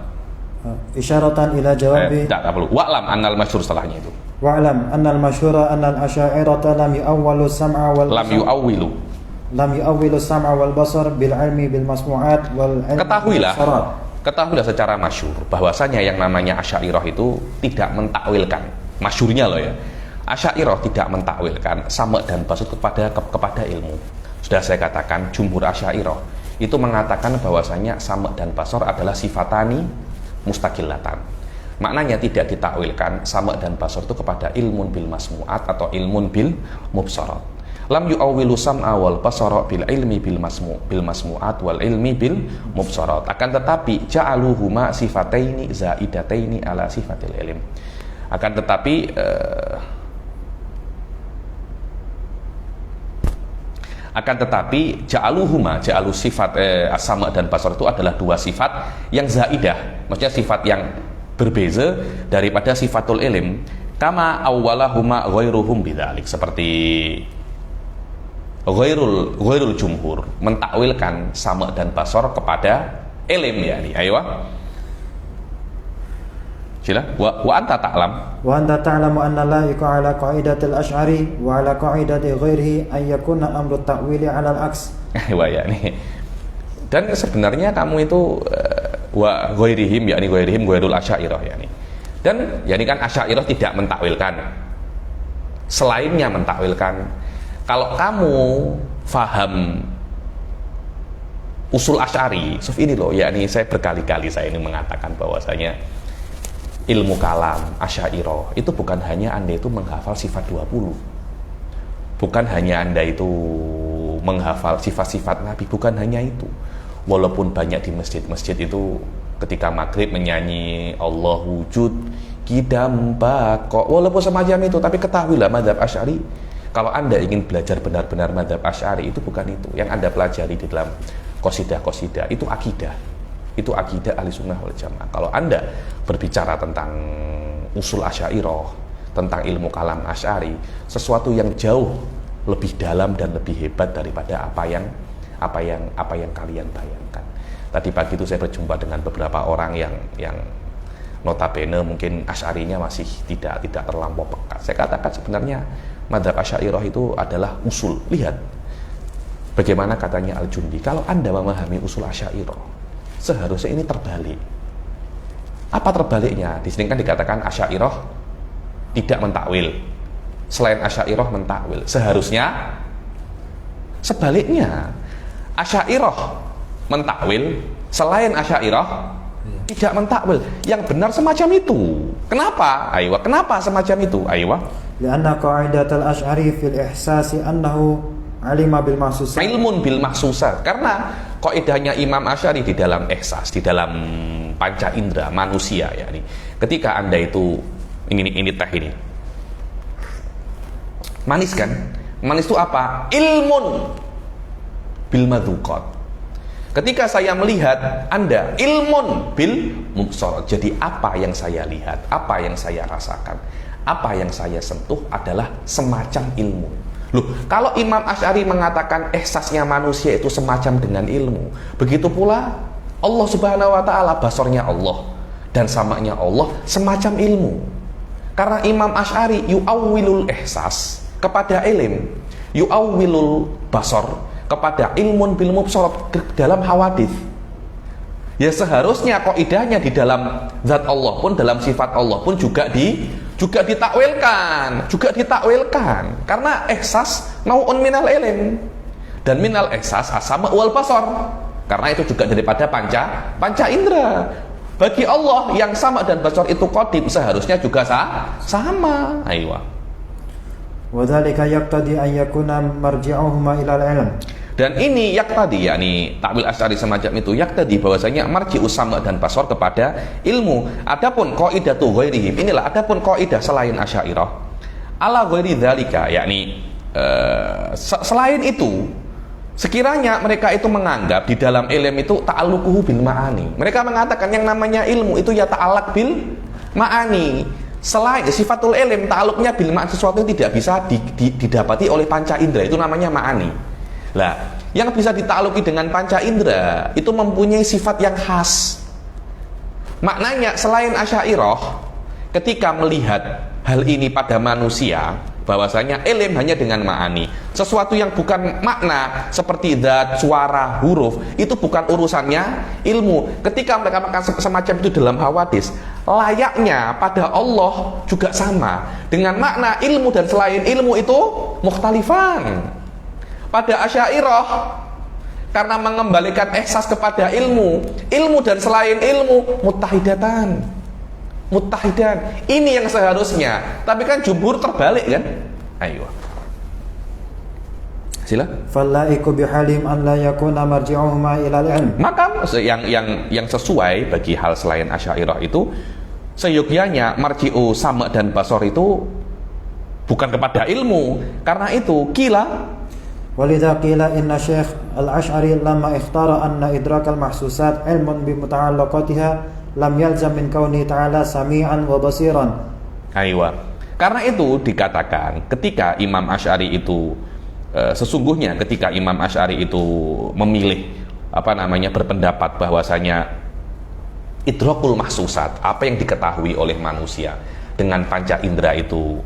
ila jawabi. Tak perlu. Wa'lam annal masyhur salahnya itu. Wa'lam annal masyhura annal asy'ariyata lam yu'awwilu sam'a wal lam yu'awwilu sam'a wal basar bil ilmi bil masmu'at wal ilmi. Ketahuilah secara masyhur bahwasanya yang namanya Asy'ariyah itu tidak mentakwilkan. Masyhurnya loh ya. Asy'ariyah tidak mentakwilkan sama dan basar kepada ilmu. Sudah saya katakan, jumhur Asy'ariyah itu mengatakan bahwasanya sama dan basar adalah sifatani mustaqillatan. Maknanya tidak ditakwilkan sama dan basar itu kepada ilmun bil masmu'at atau ilmun bil mubsarat. Lam yu'awwilu sam'a wal basara bil ilmi bil masmu'at wal ilmi bil mubsarat. Akan tetapi ja'aluhuma sifataini zaidataini ala sifatil ilm. Akan tetapi ja'alu sifat as-sama' dan basar itu adalah dua sifat yang zaidah, maksudnya sifat yang berbeza daripada sifatul ilm. Kama awwalahuma ghairuhum bidzalik, seperti ghairul jumhur mentakwilkan sama' dan basar kepada ilm, yakni. Ayo. Sila. Wa anta ta'lam. Wa anta ta'lamu anna la yakunu ala qa'idatil asy'ari wa ala qa'idati ghairihi an yakuna amru ta'wili 'ala al-aks. Wah ya nih. Dan sebenarnya kamu itu wa ghairihim, yakni ghairihim ghairul asy'ariyah yakni. Dan yakni kan asy'ariyah tidak mentakwilkan. Selainnya mentakwilkan. Kalau kamu faham usul asy'ari, ini loh, yakni saya berkali-kali saya ini mengatakan bahwasanya ilmu kalam Asy'ariyah itu bukan hanya Anda itu menghafal sifat 20, bukan hanya Anda itu menghafal sifat-sifat Nabi, bukan hanya itu. walaupun banyak di masjid itu ketika maghrib menyanyi Allah wujud kidam bako, walaupun semacam itu, tapi ketahuilah mazhab Asy'ari, kalau Anda ingin belajar benar-benar mazhab Asy'ari itu bukan itu yang Anda pelajari di dalam qasidah-qasidah, itu akidah Ahlussunnah wal Jamaah. Kalau Anda berbicara tentang usul Asy'ariyah, tentang ilmu kalam Asy'ari, sesuatu yang jauh lebih dalam dan lebih hebat daripada apa yang kalian bayangkan. Tadi pagi itu saya berjumpa dengan beberapa orang yang notabene mungkin Asy'arinya masih tidak terlampau pekat. Saya katakan sebenarnya mazhab Asy'ariyah itu adalah usul. Lihat bagaimana katanya Al-Jundi, kalau Anda memahami usul Asy'ariyah, seharusnya ini terbalik. Apa terbaliknya? Di sini kan dikatakan Asy'ariyah tidak mentakwil, selain Asy'ariyah mentakwil. Seharusnya sebaliknya, Asy'ariyah mentakwil, selain Asy'ariyah tidak mentakwil. Yang benar semacam itu. Kenapa? Aywa, kenapa semacam itu? Aywa. Lianna qa'idat al-Asy'ari fil ihsasi annahu alima bil mahsusat. Ilmun bil mahsusat. Karena kaidahnya Imam Asy'ari di dalam ihsas, di dalam panca indera manusia, yakni ketika Anda itu ini teh ini manis kan? Manis itu apa? Ilmun bil madzuqat. Ketika saya melihat Anda, ilmun bil mubsarat. Jadi apa yang saya lihat, apa yang saya rasakan, apa yang saya sentuh adalah semacam ilmu. Loh, kalau Imam Asy'ari mengatakan ihsasnya manusia itu semacam dengan ilmu, begitu pula Allah Subhanahu wa taala, basornya Allah dan samanya Allah semacam ilmu. Karena Imam Asy'ari yu'awwilul ihsas kepada ilm, yu'awwilul basor kepada ilmun bil mubsarat dalam hawadits. Ya seharusnya kaidahnya di dalam zat Allah pun, dalam sifat Allah pun juga ditakwilkan, karena ihsas nau'un minal ilm, dan minal ihsas as-sama' wal basar, karena itu juga daripada panca indera. Bagi Allah yang sama dan basar itu qadim, seharusnya juga sama. Aywa. Wadzalika yaqtadi an yakuna marji'uhuma ila al-ilm. Dan ini yaktadi, yakni takwil Asy'ari semacam itu, yaktadi bahwasanya marji'us sama' dan basar kepada ilmu. Adapun qaidatu ghairihim, inilah adapun qaidah selain Asy'ariyah ala ghairi dzalika, yakni selain itu, sekiranya mereka itu menganggap di dalam ilm itu ta'alluquhu bil ma'ani. Mereka mengatakan yang namanya ilmu itu ya ta'allaq bil ma'ani. Selain sifatul ilm, ta'alluqnya bil ma'ani, sesuatu yang tidak bisa didapati oleh panca indera, itu namanya ma'ani. Lah, yang bisa ditakluki dengan panca indera itu mempunyai sifat yang khas. Maknanya selain Asy'ariyah ketika melihat hal ini pada manusia, bahwasanya ilm hanya dengan ma'ani, sesuatu yang bukan makna seperti zat, suara, huruf, itu bukan urusannya ilmu. Ketika mereka makan semacam itu dalam hawadits, layaknya pada Allah juga sama dengan makna ilmu dan selain ilmu itu mukhtalifan. Pada Asy'ariyah karena mengembalikan ihsas kepada ilmu dan selain ilmu muttahidan. Ini yang seharusnya, tapi kan jumhur terbalik kan? Ayo. Sila. Fallaiku bihalim an la yakuna marji'uhuma ila al-ilm. Maka yang sesuai bagi hal selain Asy'ariyah itu seyogyanya marji'u sama' dan basar itu bukan kepada ilmu. Karena itu kila Walidha qila inna Syekh Al-Asy'ari lamma ikhtara anna idrak al-mahsusat ilmun bi muta'allaqatiha lam yalzam min kauni ta'ala sami'an wa basiran. Aywa. Karena itu dikatakan ketika Imam Asy'ari itu sesungguhnya ketika Imam Asy'ari itu memilih berpendapat bahwasanya idrakul mahsusat, apa yang diketahui oleh manusia dengan panca indera itu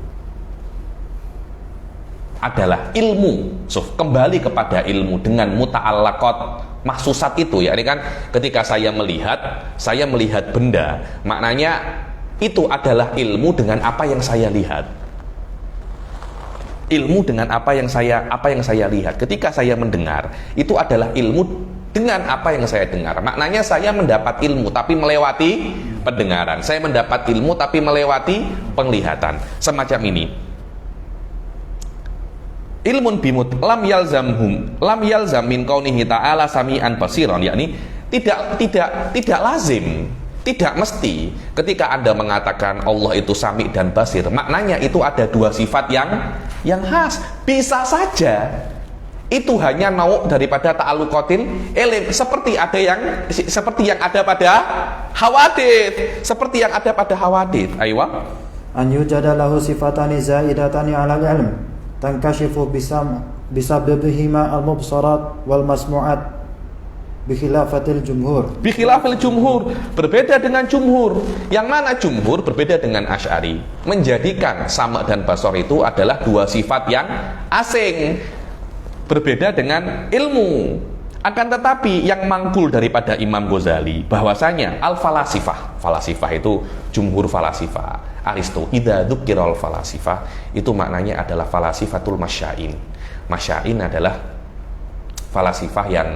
adalah ilmu. So, kembali kepada ilmu dengan muta'allaqat mahsusat itu, ya ini kan ketika saya melihat benda, maknanya itu adalah ilmu dengan apa yang saya lihat. Ilmu dengan apa yang saya lihat. Ketika saya mendengar, itu adalah ilmu dengan apa yang saya dengar. Maknanya saya mendapat ilmu tapi melewati pendengaran. Saya mendapat ilmu tapi melewati penglihatan. Semacam ini. ilmun bimut lam yalzam min kaunihi ta'ala sami'an basiran, yakni tidak lazim, tidak mesti ketika Anda mengatakan Allah itu sami dan basir, maknanya itu ada dua sifat yang khas. Bisa saja itu hanya nau daripada ta'alluqatil ilim, seperti yang ada pada hawadits, seperti yang ada pada hawadits. Aywa an yujada lahu sifatani zaidatani ala al-ilm tankashifu bisababihima al-mubsarat wal masmu'at bikhilafatil jumhur, berbeda dengan jumhur. Yang mana jumhur berbeda dengan Asy'ari, menjadikan sama dan basor itu adalah dua sifat yang asing, berbeda dengan ilmu. Akan tetapi yang mangkul daripada Imam Ghazali bahwasanya falasifah itu jumhur falasifah Aristo, idza dzukiral falasifah itu maknanya adalah falasifatul masyain adalah falasifah yang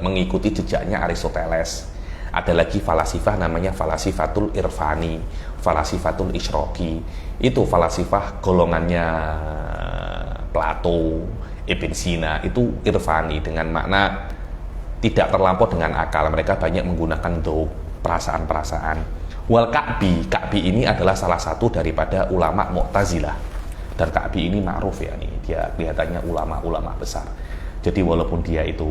mengikuti jejaknya Aristoteles. Ada lagi falasifah namanya falasifatul irfani, falasifatul isyraqi. Itu falasifah golongannya Plato, Ibn Sina, itu irfani dengan makna tidak terlampau dengan akal. Mereka banyak menggunakan perasaan-perasaan. Wal Ka'bi ini adalah salah satu daripada ulama Mu'tazilah. Dan Ka'bi ini ma'ruf ya, nih dia kelihatannya ulama besar. Jadi walaupun dia itu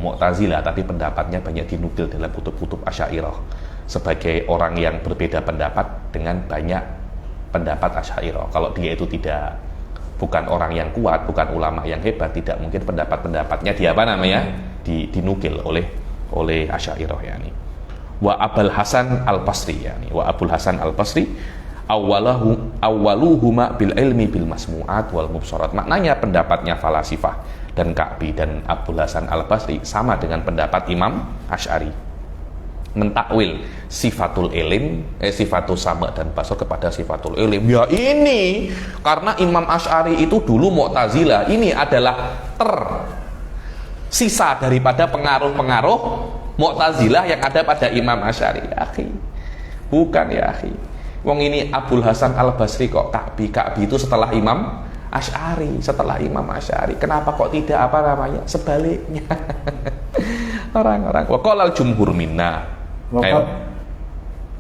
Mu'tazilah, tapi pendapatnya banyak dinukil dalam kutub-kutub Asy'ariyah sebagai orang yang berbeda pendapat dengan banyak pendapat Asy'ariyah. Kalau dia itu bukan orang yang kuat, bukan ulama yang hebat, tidak mungkin pendapat-pendapatnya dinukil oleh Asy'ariyah ya nih. Wa Abul Hasan Al-Basri ya nih. Wa Abul Hasan Al-Basri awwaluhuma bil ilmi bil masmu'at wal mubsarat. Maknanya pendapatnya falasifah dan Ka'bi dan Abul Hasan Al-Basri sama dengan pendapat Imam Asy'ari, mentakwil sifatul sama dan basar kepada sifatul ilim. Ya ini karena Imam Asy'ari itu dulu Mu'tazilah, ini adalah tersisa daripada pengaruh-pengaruh Mu'tazilah yang ada pada Imam Asy'ari. Ya akhi, bukan ya akhi. Wong ini Abul Hasan Al-Basri kok Ka'bi itu setelah Imam Asy'ari, kenapa kok tidak sebaliknya? Orang-orang waqala al-jumhur minna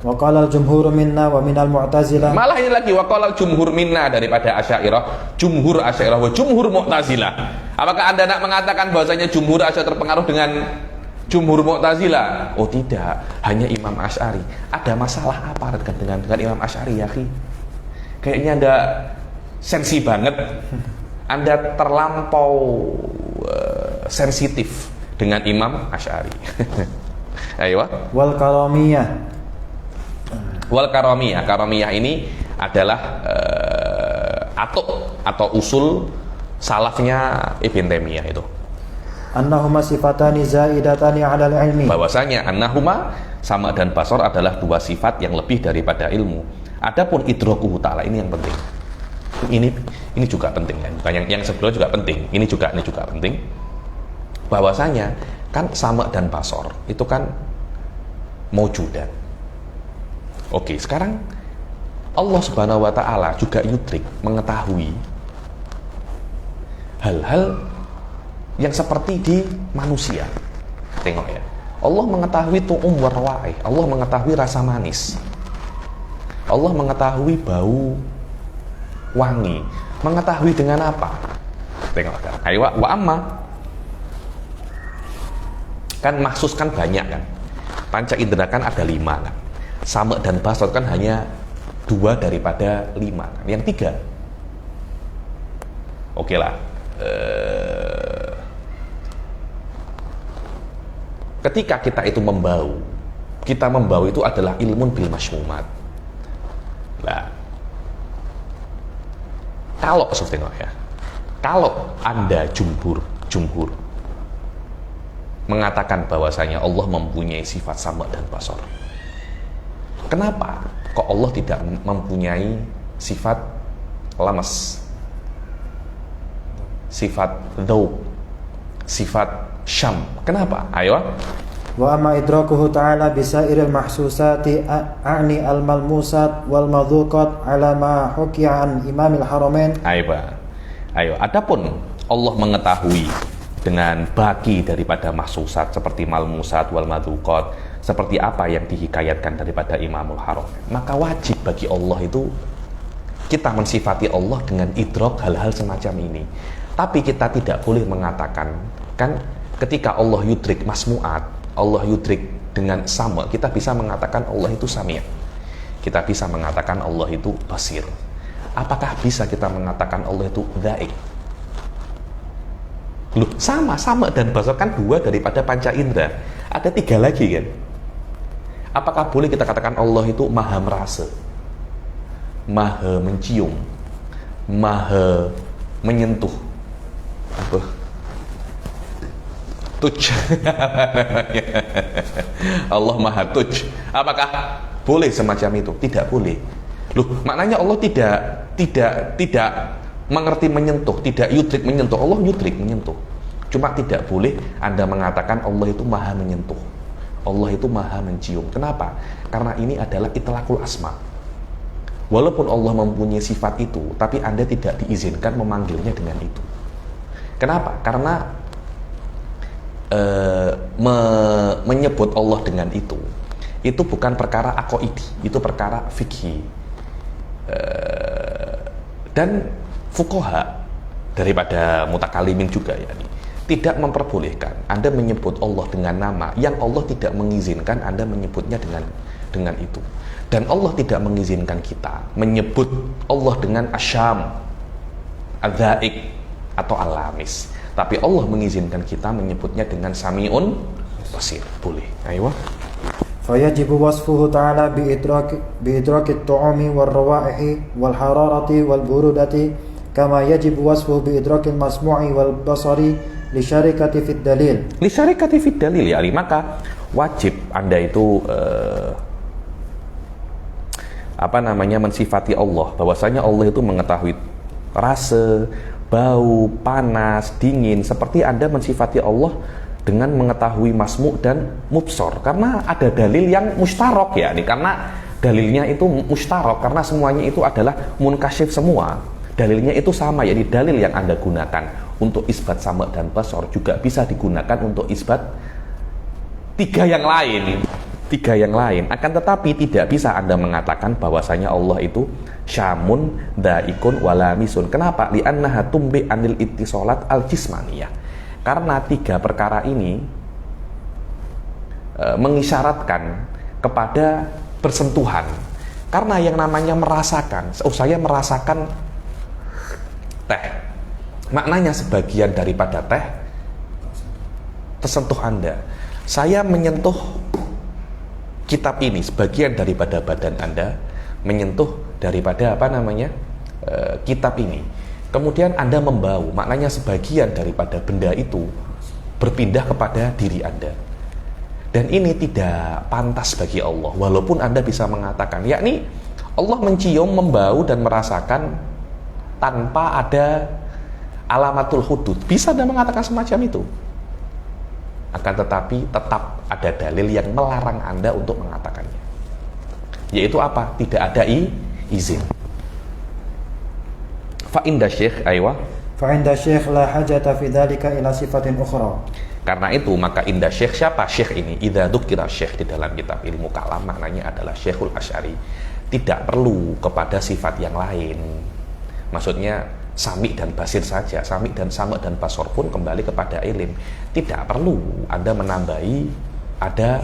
al-jumhur minna wa minal mu'tazilah. Malah ini lagi waqala al-jumhur minna daripada Asy'ariyah, jumhur Asy'ariyah wa jumhur Mu'tazilah. Apakah Anda nak mengatakan bahwasanya jumhur Asy'ariyah terpengaruh dengan jumhur Mu'tazilah? Oh tidak, hanya Imam Asy'ari. Ada masalah apa dengan Imam Asy'ari ya akhi? Kayaknya Anda sensi banget, Anda terlampau sensitif dengan Imam Asy'ari. Ayo. Wal karamiyah ini adalah atau usul salafnya Ibn Taimiyah itu. Annahuma sifatani zaidatani 'ala al-ilmi. Bahwasanya annahuma sama dan basar adalah dua sifat yang lebih daripada ilmu. Adapun idrakuhu ta'ala ini yang penting. Ini juga penting ya. Bukan yang sebelumnya juga penting. Ini juga penting. Bahwasanya kan sama dan basar itu kan maujudan. Oke, sekarang Allah Subhanahu wa taala juga yudrik, mengetahui hal-hal yang seperti di manusia. Tengok ya. Allah mengetahui tu'um warwa'i. Allah mengetahui rasa manis. Allah mengetahui bau wangi. Mengetahui dengan apa? Tengok kan. Ayo wa amma. Kan maksus kan banyak kan. Panca indera kan ada 5 kan. Sama dan basar kan hanya 2 daripada 5 kan. Yang 3. Oke lah. Ketika kita itu membau itu adalah ilmun bil masymumat. Nah, kalau Anda jumhur mengatakan bahwasanya Allah mempunyai sifat sama dan basar, kenapa kok Allah tidak mempunyai sifat lamas, sifat dzauq, sifat syam? Kenapa? Ayo. Wa amma idrakuhu ta'ala bisairil mahsusati a'ni al-malmusat wal madhuqat ala ma hukiya an imamil haramain. Aiba. Ayo, adapun Allah mengetahui dengan baki daripada mahsusat seperti malmusat wal madzuqat, seperti apa yang dihikayatkan daripada Imamul Haram, maka wajib bagi Allah itu kita mensifati Allah dengan idrok hal-hal semacam ini. Tapi kita tidak boleh mengatakan, kan ketika Allah yudrik masmu'at, Allah yudrik dengan sama, kita bisa mengatakan Allah itu sami', kita bisa mengatakan Allah itu basir. Apakah bisa kita mengatakan Allah itu dhaik? Loh, sama dan basar kan dua daripada panca indera. Ada tiga lagi kan? Apakah boleh kita katakan Allah itu maha merasa, maha mencium, maha menyentuh, apa? Touch. Allah maha touch. Apakah boleh semacam itu? Tidak boleh. Loh, maknanya Allah tidak mengerti menyentuh, tidak yudrik menyentuh. Allah yudrik menyentuh. Cuma tidak boleh Anda mengatakan Allah itu maha menyentuh, Allah itu maha mencium. Kenapa? Karena ini adalah itlaqul asma. Walaupun Allah mempunyai sifat itu, tapi Anda tidak diizinkan memanggilnya dengan itu. Kenapa? Karena menyebut Allah dengan itu bukan perkara aqaidi, itu perkara fikhi. Dan fuqaha daripada mutakalimin juga tidak memperbolehkan Anda menyebut Allah dengan nama yang Allah tidak mengizinkan Anda menyebutnya dengan itu. Dan Allah tidak mengizinkan kita menyebut Allah dengan asyam, adzaik atau alamis. Tapi Allah mengizinkan kita menyebutnya dengan sami'un basir. Boleh. Ayo. فيجب وصفه تعالى بإدراك الطعام والروائح والحرارة والبرودة كما يجب وصفه بإدراك المسموع والبصر لشركة في الدليل. لشركة في الدليل, ya, maka wajib Anda itu mensifati Allah bahwasanya Allah itu mengetahui rasa, bau, panas, dingin, seperti Anda mensifati Allah dengan mengetahui masmu' dan mubsor, karena ada dalil yang mustarok, ya, karena dalilnya itu mustarok, karena semuanya itu adalah munkasyif semua, dalilnya itu sama, yakni dalil yang Anda gunakan untuk isbat sama' dan basor juga bisa digunakan untuk isbat tiga yang lain. Akan tetapi tidak bisa Anda mengatakan bahwasanya Allah itu syamun, daikun, walamisun. Kenapa? Li'annaha tumbi anil ittisolat al-jismaniyah. Karena tiga perkara ini mengisyaratkan kepada bersentuhan. Karena yang namanya merasakan, saya merasakan teh, maknanya sebagian daripada teh tersentuh Anda. Saya menyentuh kitab ini, sebagian daripada badan Anda menyentuh daripada kitab ini. Kemudian Anda membau, maknanya sebagian daripada benda itu berpindah kepada diri Anda. Dan ini tidak pantas bagi Allah, walaupun Anda bisa mengatakan, yakni Allah mencium, membau, dan merasakan tanpa ada alamatul hudud. Bisa Anda mengatakan semacam itu. Akan tetapi tetap ada dalil yang melarang Anda untuk mengatakannya. Yaitu apa? Tidak ada izin. Fa'inda syekh, aywa. Fa'inda syekh la hajata fi dhalika ila sifatin ukhra. Karena itu maka inda syekh, siapa syekh ini? Idza dzukira syekh di dalam kitab ilmu kalam, maknanya adalah Syekhul Asy'ari. Tidak perlu kepada sifat yang lain. Maksudnya sami dan basir saja, sami dan sama dan basor pun kembali kepada ilim. Tidak perlu Anda menambahi ada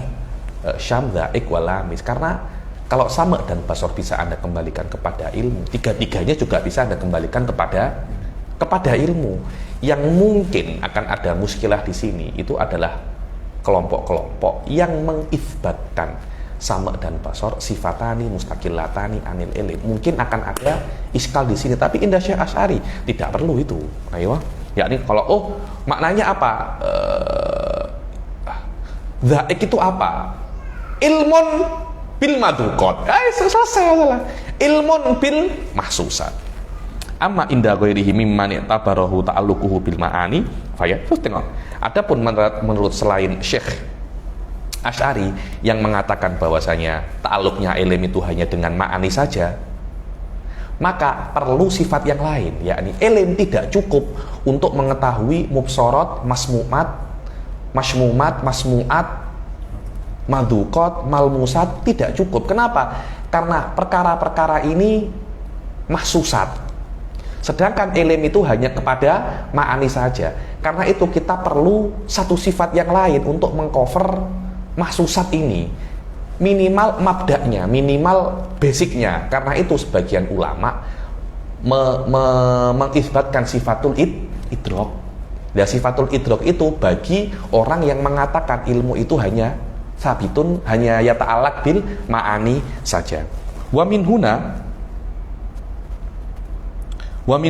syam, dhaik, walamis. Karena kalau sama dan basor bisa Anda kembalikan kepada ilmu, tiga-tiganya juga bisa Anda kembalikan kepada ilmu. Yang mungkin akan ada muskilah di sini itu adalah kelompok-kelompok yang mengisbatkan sama dan basor sifatani mustaqilatani anil ilm. Mungkin akan ada iskal di sini, tapi indah Syekh Asy'ari tidak perlu itu. Ayo, yakni kalau maknanya apa? Dhaik itu apa? Ilmun bil madzuqat. Selesai. Ilmun bil mahsusat. Amma inda ghairihi mimman tabarahu ta'alluquhu bil ma'ani faya. Terus tengok. Adapun menurut selain Syekh Asy'ari yang mengatakan bahwasanya ta'alluqnya ilm itu hanya dengan ma'ani saja, maka perlu sifat yang lain, yakni ilm tidak cukup untuk mengetahui mubsorot, masmu'at, masmu'at, madukot, malmusat, tidak cukup. Kenapa? Karena perkara-perkara ini mahsusat, sedangkan ilm itu hanya kepada ma'ani saja. Karena itu kita perlu satu sifat yang lain untuk mengcover mahsusat ini, minimal mabda'nya, minimal basicnya. Karena itu sebagian ulama mengisbatkan sifatul idrok. Dan sifatul idrok itu bagi orang yang mengatakan ilmu itu hanya sabitun, hanya yata'alaq bil ma'ani saja. Wa min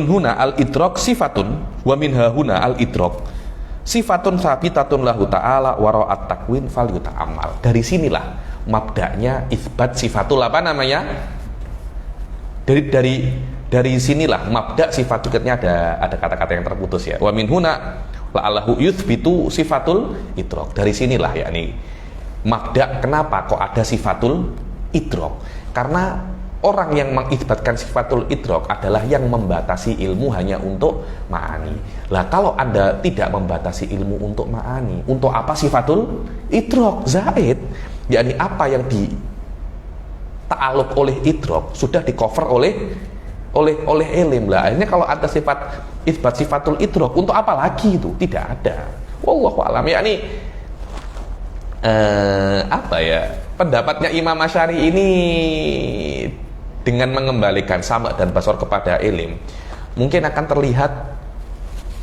huna al-idrok sifatun, wa min hahuna al-idrok sifatun sabitatun lahu ta'ala wara'at takwin fal yuta'amal. Dari sinilah mabda'nya isbat sifatul apa namanya? Dari sinilah mabda' sifat, ikatnya ada kata-kata yang terputus ya. Wa min huna la'allahu yuthbitu sifatul idrok. Dari sinilah yakni mabda' kenapa kok ada sifatul idrok? Karena orang yang mengisbatkan sifatul idrok adalah yang membatasi ilmu hanya untuk ma'ani. Lah kalau Anda tidak membatasi ilmu untuk ma'ani, untuk apa sifatul idrok? Zaid, yakni apa yang di ta'aluk oleh idrok sudah di cover oleh ilm. Lah akhirnya kalau ada sifat isbat sifatul idrok, untuk apa lagi itu? Tidak ada. Wallahu a'lam. Yakni pendapatnya Imam Asy'ari ini dengan mengembalikan sama dan basor kepada ilm mungkin akan terlihat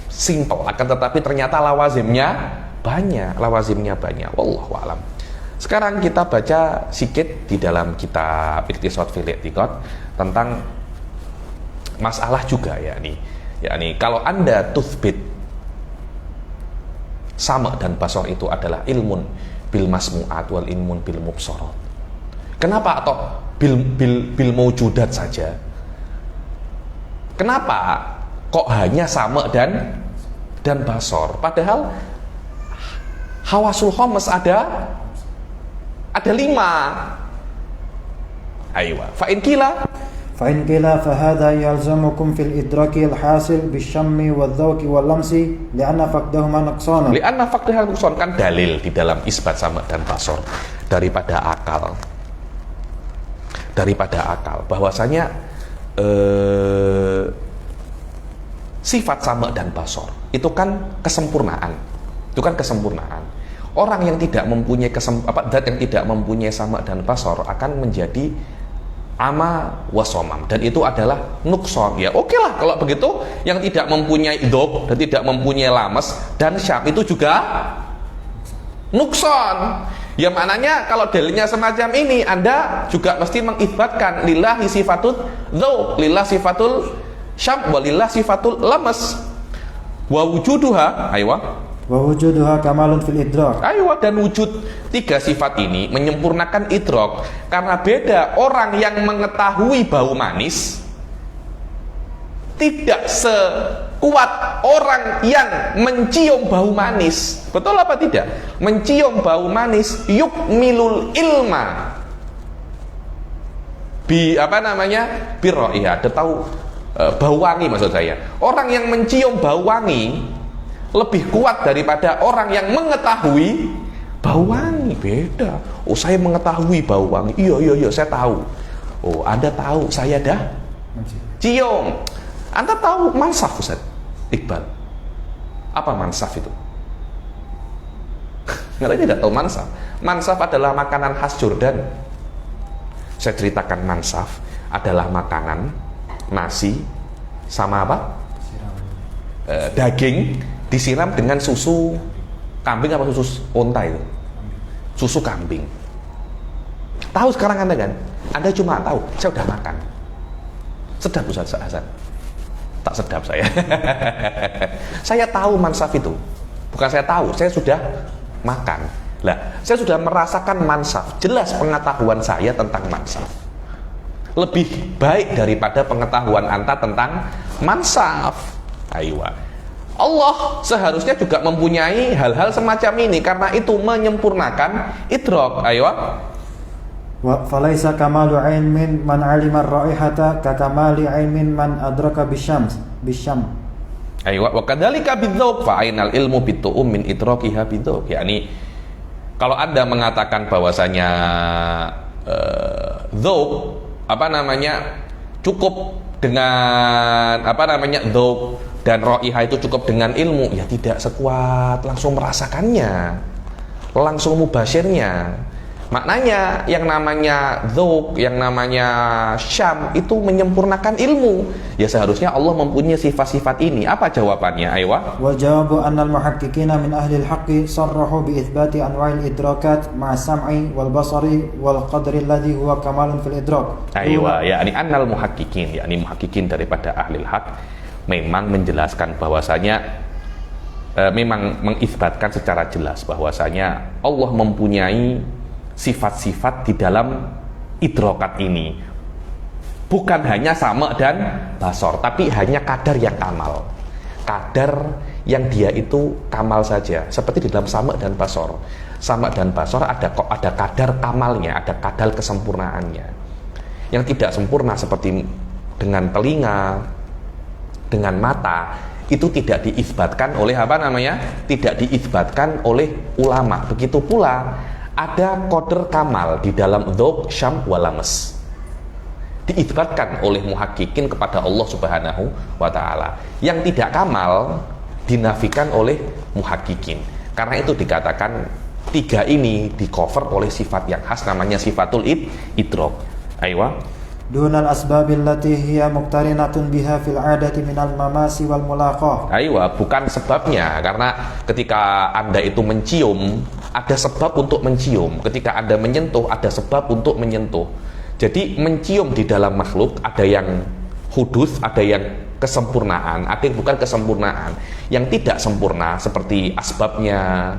simple, akan tetapi ternyata lawazimnya banyak. Wallahu a'lam. Sekarang kita baca sedikit di dalam kitab Iqtisad fil I'tiqad tentang masalah juga yakni kalau Anda tuthbit sama dan basor itu adalah ilmun bil masmu'at wal ilmun bil mubsorot. Kenapa atau bil maujudat saja? Kenapa kok hanya sama dan basor? Padahal hawasul khams ada 5. Aywa. Fa in qila fa hadha yalzamukum fil idraki al hasil bisyammi wadh-dhawqi wal lamsi li'anna faqdahuma nuqsan. Li'anna faqdahuma nuqsan kan dalil di dalam isbat sama dan basor daripada akal bahwasanya sifat sama dan basor itu kan kesempurnaan. Orang yang tidak mempunyai zat yang tidak mempunyai sama dan basor akan menjadi ama wasomam, dan itu adalah nukson. Ya oke lah kalau begitu, yang tidak mempunyai idok dan tidak mempunyai lames dan syam itu juga nukson. Ya maknanya kalau dalilnya semacam ini, Anda juga mesti mengisbatkan lillahi sifatul dzauq, lillah sifatul syam, walillah sifatul lames. Wa wujuduha wa wujuduha kamalun fil idrak. Dan wujud 3 sifat ini menyempurnakan idrak. Karena beda orang yang mengetahui bau manis tidak sekuat orang yang mencium bau manis. Betul apa tidak? Mencium bau manis yukmilul ilma birra'iyah. Ada tahu bau wangi maksud saya. Orang yang mencium bau wangi lebih kuat daripada orang yang mengetahui bau wangi. Beda. Oh, saya mengetahui bau wangi. Iya, saya tahu. Oh, Anda tahu, saya dah cium. Anda tahu mansaf, Ustaz Iqbal? Apa mansaf itu? Nggak tidak tahu mansaf. Mansaf adalah makanan khas Jordan. Saya ceritakan mansaf adalah makanan nasi sama apa? Daging disiram dengan susu kambing apa susu onta itu? Susu kambing. Tahu sekarang Anda kan? Anda cuma tahu, saya udah makan. Sedap Ustaz Hasan? Tak sedap saya. Saya tahu mansaf itu. Bukan saya tahu, saya sudah makan. Lah, saya sudah merasakan mansaf. Jelas pengetahuan saya tentang mansaf lebih baik daripada pengetahuan Anda tentang mansaf. Aywa. Allah seharusnya juga mempunyai hal-hal semacam ini, karena itu menyempurnakan idrak. Aywa. فليس كمال علم من علم الرائحة ككمال علم من أدرك بالشم. Aywa wa kadzalika bidzauq fa ainal ilmu bitu'um min idrakiha bidzauq. Yakni kalau Anda mengatakan bahwasanya dzauq cukup dengan dzauq dan raihah itu cukup dengan ilmu, ya tidak sekuat langsung merasakannya, langsung mubasyirnya. Maknanya yang namanya dzauq, yang namanya syam itu menyempurnakan ilmu. Ya seharusnya Allah mempunyai sifat-sifat ini. Apa jawabannya? Aywa. Wal jawabu anna al-muhaqqiqina min ahli al-haqqi sarrahu bi itsbati anwa'il idrakat ma'a sam'i wal basari wal qadri alladhi huwa kamalun fil idrak. Aywa, yakni annal muhaqqiqin, yakni muhaqqiqin daripada ahli al-haq memang menjelaskan bahwasanya memang mengisbatkan secara jelas bahwasanya Allah mempunyai sifat-sifat di dalam idrokat ini, bukan hanya sama dan basor, tapi hanya kadar yang kamal, kadar yang dia itu kamal saja. Seperti di dalam sama dan basor. Sama dan basor ada kadar kamalnya, ada kadar kesempurnaannya. Yang tidak sempurna seperti dengan telinga, dengan mata, itu tidak diisbatkan oleh tidak diisbatkan oleh ulama. Begitu pula ada qadar kamal di dalam dzauq, syam, walamas, diisbatkan oleh muhaqqiqin kepada Allah Subhanahu wa ta'ala. Yang tidak kamal dinafikan oleh muhaqqiqin. Karena itu dikatakan tiga ini di cover oleh sifat yang khas, namanya sifatul idrak. Aywa. Dunal asbabil lati hiya muqtarinatun biha fil adati minal mamasi wal mulaqah. Aywa, bukan sebabnya, karena ketika Anda itu mencium, ada sebab untuk mencium. Ketika Anda menyentuh, ada sebab untuk menyentuh. Jadi mencium di dalam makhluk ada yang hudus, ada yang kesempurnaan, ada yang bukan kesempurnaan. Yang tidak sempurna seperti asbabnya,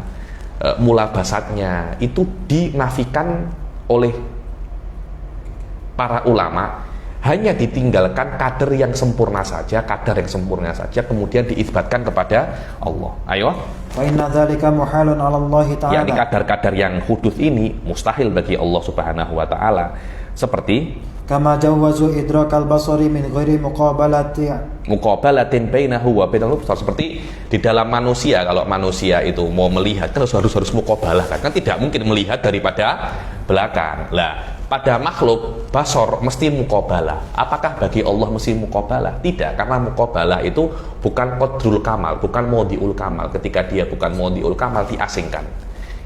mulabasatnya, itu dinafikan oleh para ulama, hanya ditinggalkan kadar yang sempurna saja, kemudian diisbatkan kepada Allah. Ayo. Fa inna dzalika muhalun 'ala Allah ta'ala. Yakni kadar-kadar yang hudus ini mustahil bagi Allah Subhanahu wa taala. Seperti kama jawazu idrakal basari min ghairi muqabalatin bainahu wa bainal basar. Seperti di dalam manusia, kalau manusia itu mau melihat kan harus muqabalah kan tidak mungkin melihat daripada belakang. Lah, pada makhluk basor mesti muqabalah. Apakah bagi Allah mesti muqabalah? Tidak, karena muqabalah itu bukan qadrul kamal, bukan maudiul kamal. Ketika dia bukan maudiul kamal, diasingkan.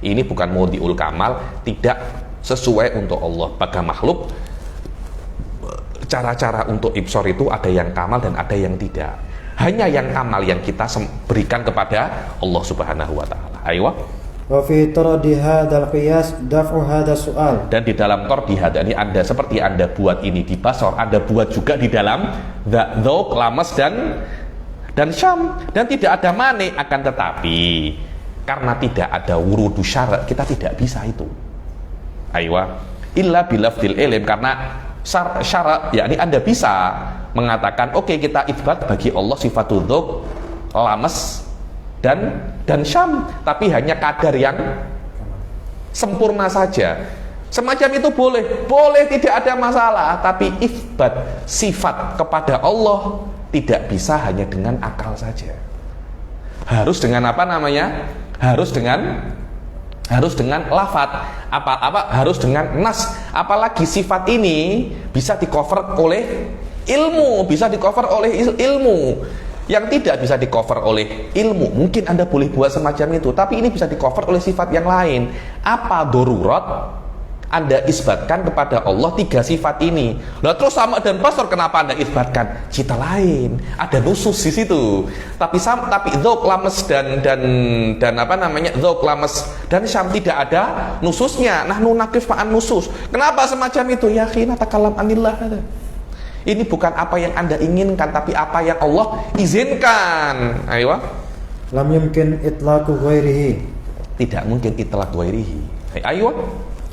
Ini bukan maudiul kamal, tidak sesuai untuk Allah. Pada makhluk, cara-cara untuk ibsor itu ada yang kamal dan ada yang tidak. Hanya yang kamal yang kita berikan kepada Allah Subhanahu wa taala. Ayo. Wa fi tardi hadzal qiyas daf'u hadzal su'al. Dan di dalam tardi hadza ini Anda seperti Anda buat ini di basor, Anda buat juga di dalam dzauq, lamas dan syam, dan tidak ada mani. Akan tetapi karena tidak ada wurudu syarat, kita tidak bisa itu. Aywa, illa bilafdil ilm, karena syarat, yakni Anda bisa mengatakan oke, kita itsbat bagi Allah sifatul dzauq, lamas dan syam, tapi hanya kadar yang sempurna saja. Semacam itu boleh tidak ada masalah, tapi itsbat sifat kepada Allah tidak bisa hanya dengan akal saja. Harus dengan harus dengan lafaz, harus dengan nas. Apalagi sifat ini bisa di-cover oleh ilmu, yang tidak bisa di-cover oleh ilmu. Mungkin Anda boleh buat semacam itu, tapi ini bisa di-cover oleh sifat yang lain. Apa darurat Anda isbatkan kepada Allah tiga sifat ini? Lah terus sama dan basor kenapa Anda isbatkan? Cita lain, ada nusus di situ. Tapi dzauq, lamas dan dzauq, lamas dan syam tidak ada nususnya. Nahnu naqif ma'an nusus. Kenapa semacam itu? Ya khina takalam anillah. Ini bukan apa yang Anda inginkan, tapi apa yang Allah izinkan. Ayo. Lam yumkin itlaqu ghairihi. Tidak mungkin itlaq ghairihi. Ayo.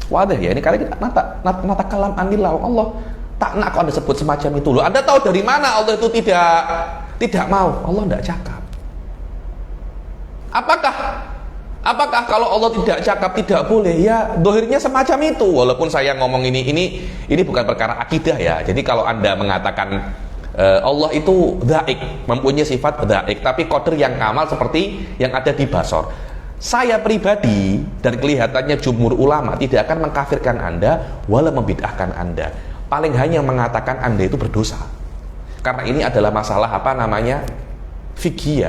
Wadah ya, ini kali kita nata kalam anillah, Allah tak nak kok Anda sebut semacam itu loh. Anda tahu dari mana Allah itu tidak mau? Allah tidak cakap. Apakah kalau Allah tidak cakap tidak boleh? Ya, dohirnya semacam itu. Walaupun saya ngomong ini bukan perkara akidah ya. Jadi kalau Anda mengatakan Allah itu dhaik, mempunyai sifat dhaik, tapi qadr yang kamal seperti yang ada di Basor. Saya pribadi dan kelihatannya jumhur ulama tidak akan mengkafirkan Anda walau membid'ahkan Anda. Paling hanya mengatakan Anda itu berdosa. Karena ini adalah masalah fikih.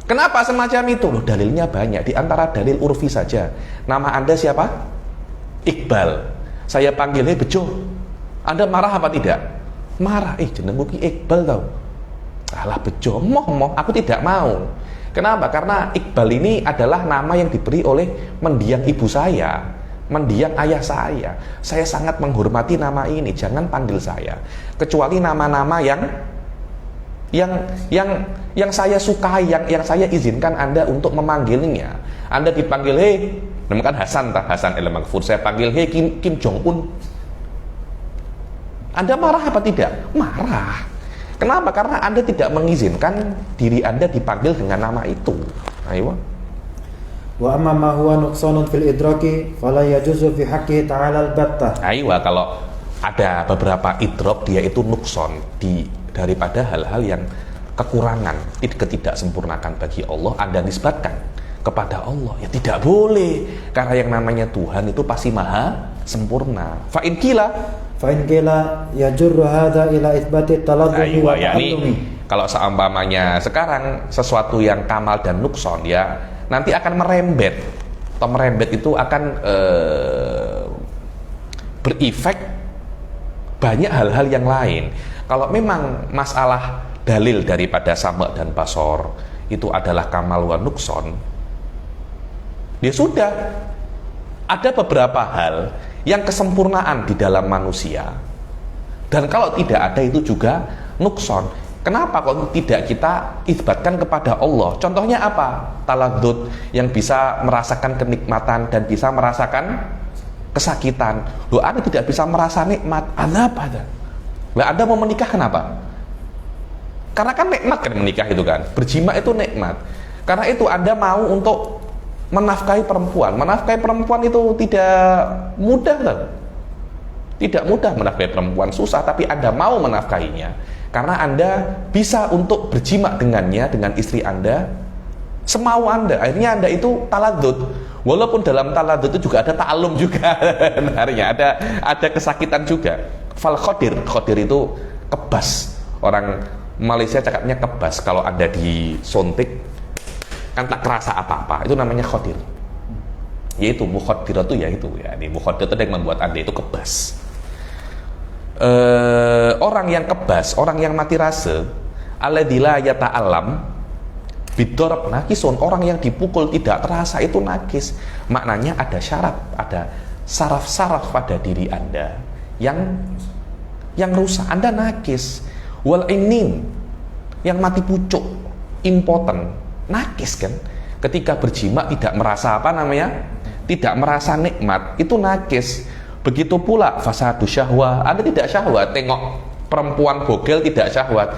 Kenapa semacam itu? Loh, dalilnya banyak. Di antara dalil urfi saja. Nama Anda siapa? Iqbal. Saya panggil, "Hei bejo." Anda marah apa tidak? Marah. Jenengku ki Iqbal tau. Alah bejo, moh, aku tidak mau. Kenapa? Karena Iqbal ini adalah nama yang diberi oleh mendiang ibu saya, mendiang ayah saya. Saya sangat menghormati nama ini. Jangan panggil saya. Kecuali nama-nama yang saya sukai, yang saya izinkan Anda untuk memanggilnya. Anda dipanggil, "Hei," nama kan Hasan El Maghfur. Saya panggil, "Hei Kim Jong Un." Anda marah apa tidak? Marah. Kenapa? Karena Anda tidak mengizinkan diri Anda dipanggil dengan nama itu. Ayo. Wa amma ma huwa nuqsanun fil idraki fala yajuzu fi haqqihi ta'ala al-battah. Ayo, kalau ada beberapa idrok dia itu nukson daripada hal-hal yang kekurangan, ketidaksempurnakan bagi Allah, Anda nisbatkan kepada Allah. Ya tidak boleh, karena yang namanya Tuhan itu pasti maha sempurna. Fa in qila yajurru hadza ila itsbati taladzuhi wa ta'allumi. Kalau seumpamanya sekarang sesuatu yang kamal dan nukson, ya nanti akan merembet. Atau merembet itu akan berefek banyak hal-hal yang lain. Kalau memang masalah dalil daripada sama dan basor itu adalah kamal wa nukson, ya sudah. Ada beberapa hal yang kesempurnaan di dalam manusia, dan kalau tidak ada itu juga nukson. Kenapa kok tidak kita isbatkan kepada Allah? Contohnya apa? Taladzud, yang bisa merasakan kenikmatan dan bisa merasakan kesakitan. Loh, Anda tidak bisa merasa nikmat. Anda apa ada? Lah, Anda mau menikah kenapa? Karena kan nikmat kan menikah itu kan. Berjima itu nikmat. Karena itu Anda mau untuk menafkahi perempuan. Menafkahi perempuan itu tidak mudah loh. Tidak mudah menafkahi perempuan, susah, tapi Anda mau menafkahinya. Karena Anda bisa untuk berjima dengannya, dengan istri Anda semau Anda. Akhirnya Anda itu taladzud. Walaupun dalam taladzud itu juga ada ta'alum juga. Benarnya ada kesakitan juga. Fal khodir itu kebas. Orang Malaysia cakapnya kebas. Kalau Anda disuntik kan tak kerasa apa-apa, itu namanya khodir. Yaitu mukhadiratu, yaitu ya. Ini mukhadir itu yang membuat Anda itu kebas. Orang yang kebas, orang yang mati rasa, alladila yata'alam bidorab nakisun, orang yang dipukul tidak terasa itu nakis. Maknanya ada syarat, ada saraf-saraf pada diri Anda yang rusak, Anda nakis. Wal inin, yang mati pucuk, impoten, nakis kan. Ketika berjima tidak merasa tidak merasa nikmat, itu nakis. Begitu pula fasadu syahwah, Anda tidak syahwat, tengok perempuan bogel tidak syahwat.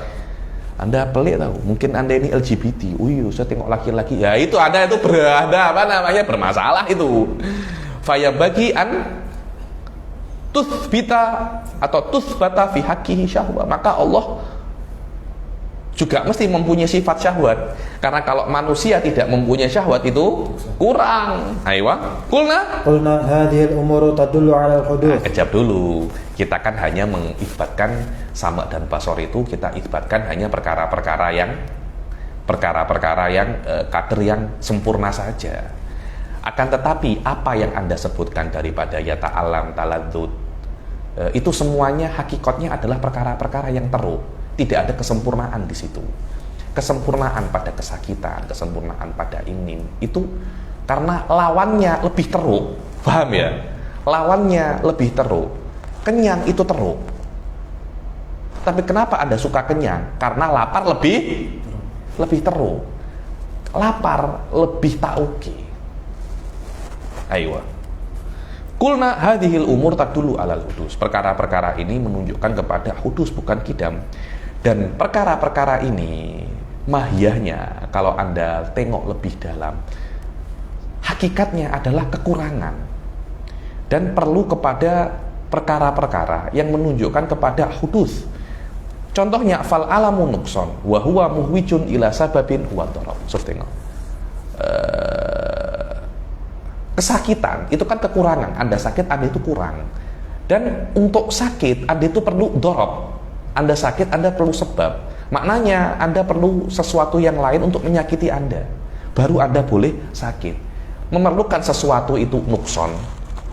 Anda pelik tahu, mungkin Anda ini LGBT. Saya tengok laki-laki. Ya itu Anda itu bermasalah itu. Faya bagi an tuthbita atau tuthbata fi haqqihi syahwah. Maka Allah juga mesti mempunyai sifat syahwat. Karena kalau manusia tidak mempunyai syahwat itu kurang. Aywa, qulna hadhil umuru tadullu ala al-huduth. Kejap dulu. Kita kan hanya mengisbatkan sama dan basor itu, kita isbatkan hanya perkara-perkara yang kader yang sempurna saja. Akan tetapi apa yang Anda sebutkan daripada ya ta'alam, taladzud, itu semuanya hakikatnya adalah perkara-perkara yang teruk. Tidak ada kesempurnaan di situ. Kesempurnaan pada kesakitan, kesempurnaan pada ini itu karena lawannya lebih teruk. Paham ya? Lawannya lebih teruk. Kenyang itu teruk. Tapi kenapa Anda suka kenyang? Karena lapar lebih teruk. Lapar lebih tauke. Ayo. Kulna hadhil umur tadullu alal hudus. Perkara-perkara ini menunjukkan kepada hudus, bukan kidam. Dan perkara-perkara ini mahiyahnya kalau Anda tengok lebih dalam, hakikatnya adalah kekurangan dan perlu kepada perkara-perkara yang menunjukkan kepada hudus. Contohnya fal alamu nukson wa huwa muhwijun ila sababin huwa darab. Kesakitan itu kan kekurangan. Anda sakit, Anda itu kurang. Dan untuk sakit, Anda itu perlu darab. Anda sakit, Anda perlu sebab. Maknanya Anda perlu sesuatu yang lain untuk menyakiti Anda. Baru Anda boleh sakit. Memerlukan sesuatu itu nukson.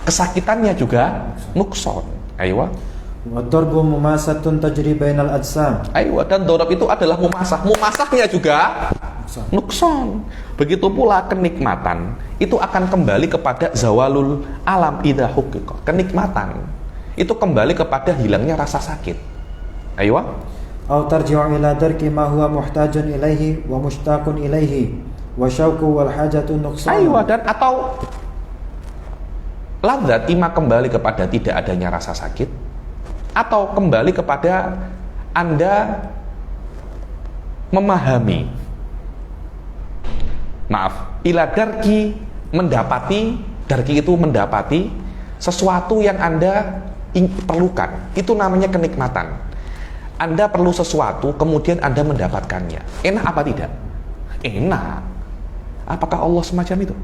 Kesakitannya juga nukson. Aywa. Wadarbu mumasatun tajri bainal ajsam. Aywa, dan dorab itu adalah mumasah. Mumasahnya juga nukson. Begitu pula kenikmatan itu akan kembali kepada zawalul alam idza huqiqa. Kenikmatan itu kembali kepada hilangnya rasa sakit. Aywa. Aw tarji'u ila darki ma huwa muhtajun ilaihi wa mushtaqun ilaihi wa syauqu wal hajatu nuqsan. Aywa, dan atau ladzat ima kembali kepada tidak adanya rasa sakit, atau kembali kepada Anda memahami, ila darki, mendapati, darki itu mendapati sesuatu yang Anda perlukan. Itu namanya kenikmatan. Anda perlu sesuatu, kemudian Anda mendapatkannya. Enak apa tidak? Enak. Apakah Allah semacam itu?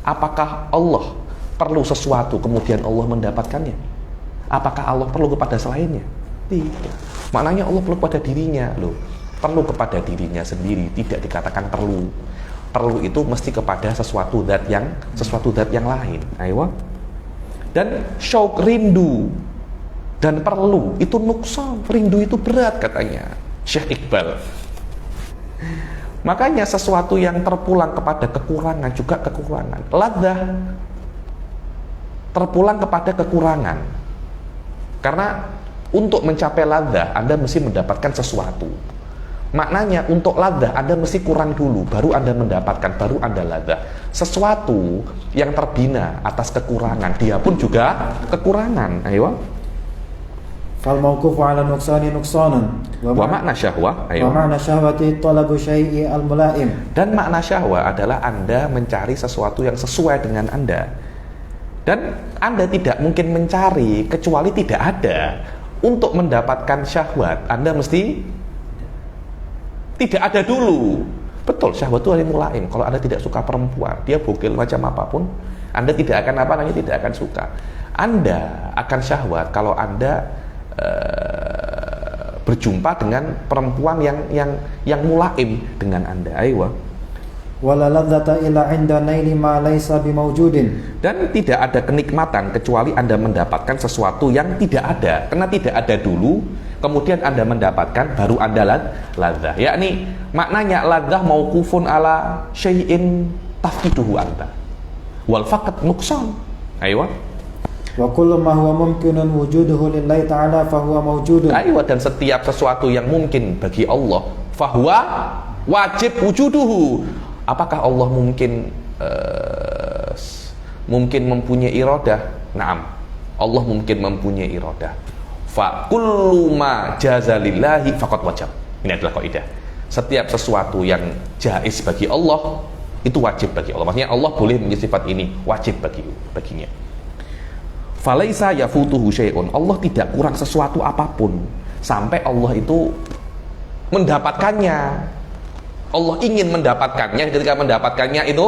Apakah Allah perlu sesuatu, kemudian Allah mendapatkannya? Apakah Allah perlu kepada selainnya? Tidak. Maknanya Allah perlu kepada dirinya loh. Perlu kepada dirinya sendiri, tidak dikatakan perlu. Perlu itu mesti kepada sesuatu zat yang lain. Ayo. Dan syauq, rindu dan perlu itu nuksan. Rindu itu berat katanya Syekh Iqbal. Makanya sesuatu yang terpulang kepada kekurangan juga kekurangan. Ladzah terpulang kepada kekurangan. Karena untuk mencapai ladzah Anda mesti mendapatkan sesuatu. Maknanya untuk ladzah Anda mesti kurang dulu, baru Anda mendapatkan, baru Anda ladzah. Sesuatu yang terbina atas kekurangan, dia pun juga kekurangan. Ayo. Fal mauqufu ala nuqsani nuqsanan wa makna syahwah. Wa makna syahwati talabu syai'i al mulaim. Dan makna syahwah adalah Anda mencari sesuatu yang sesuai dengan Anda. Dan Anda tidak mungkin mencari kecuali tidak ada. Untuk mendapatkan syahwat Anda mesti tidak ada dulu. Betul, syahwat itu hal mulaim. Kalau Anda tidak suka perempuan, dia bogel macam apapun, Anda tidak akan tidak akan suka. Anda akan syahwat kalau Anda berjumpa dengan perempuan yang mulaim dengan Anda. Ayo. Wala ladzata illa 'inda naili ma laisa bimawjudin. Dan tidak ada kenikmatan kecuali Anda mendapatkan sesuatu yang tidak ada. Karena tidak ada dulu, kemudian Anda mendapatkan, baru Anda ladzah. Yakni maknanya ladzah mauqufun ala syai'in tafqiduhu anta. Wal faqat nuqsan. Ayo. Wa kullu ma huwa mumkinun wujuduhu lillahi ta'ala fa huwa mawjudun. Ayo, dan setiap sesuatu yang mungkin bagi Allah, fa huwa wajib wujuduhu. Apakah Allah mungkin mempunyai iradah? Naam. Allah mungkin mempunyai iradah. Fa kullu ma jaza lillahi faqad wajib. Ini adalah kaidah. Setiap sesuatu yang jaiz bagi Allah itu wajib bagi Allah. Maksudnya Allah boleh punya sifat ini, wajib baginya. Falaisa yafutuhu syai'un. Allah tidak kurang sesuatu apapun sampai Allah itu mendapatkannya. Allah ingin mendapatkannya, ketika mendapatkannya itu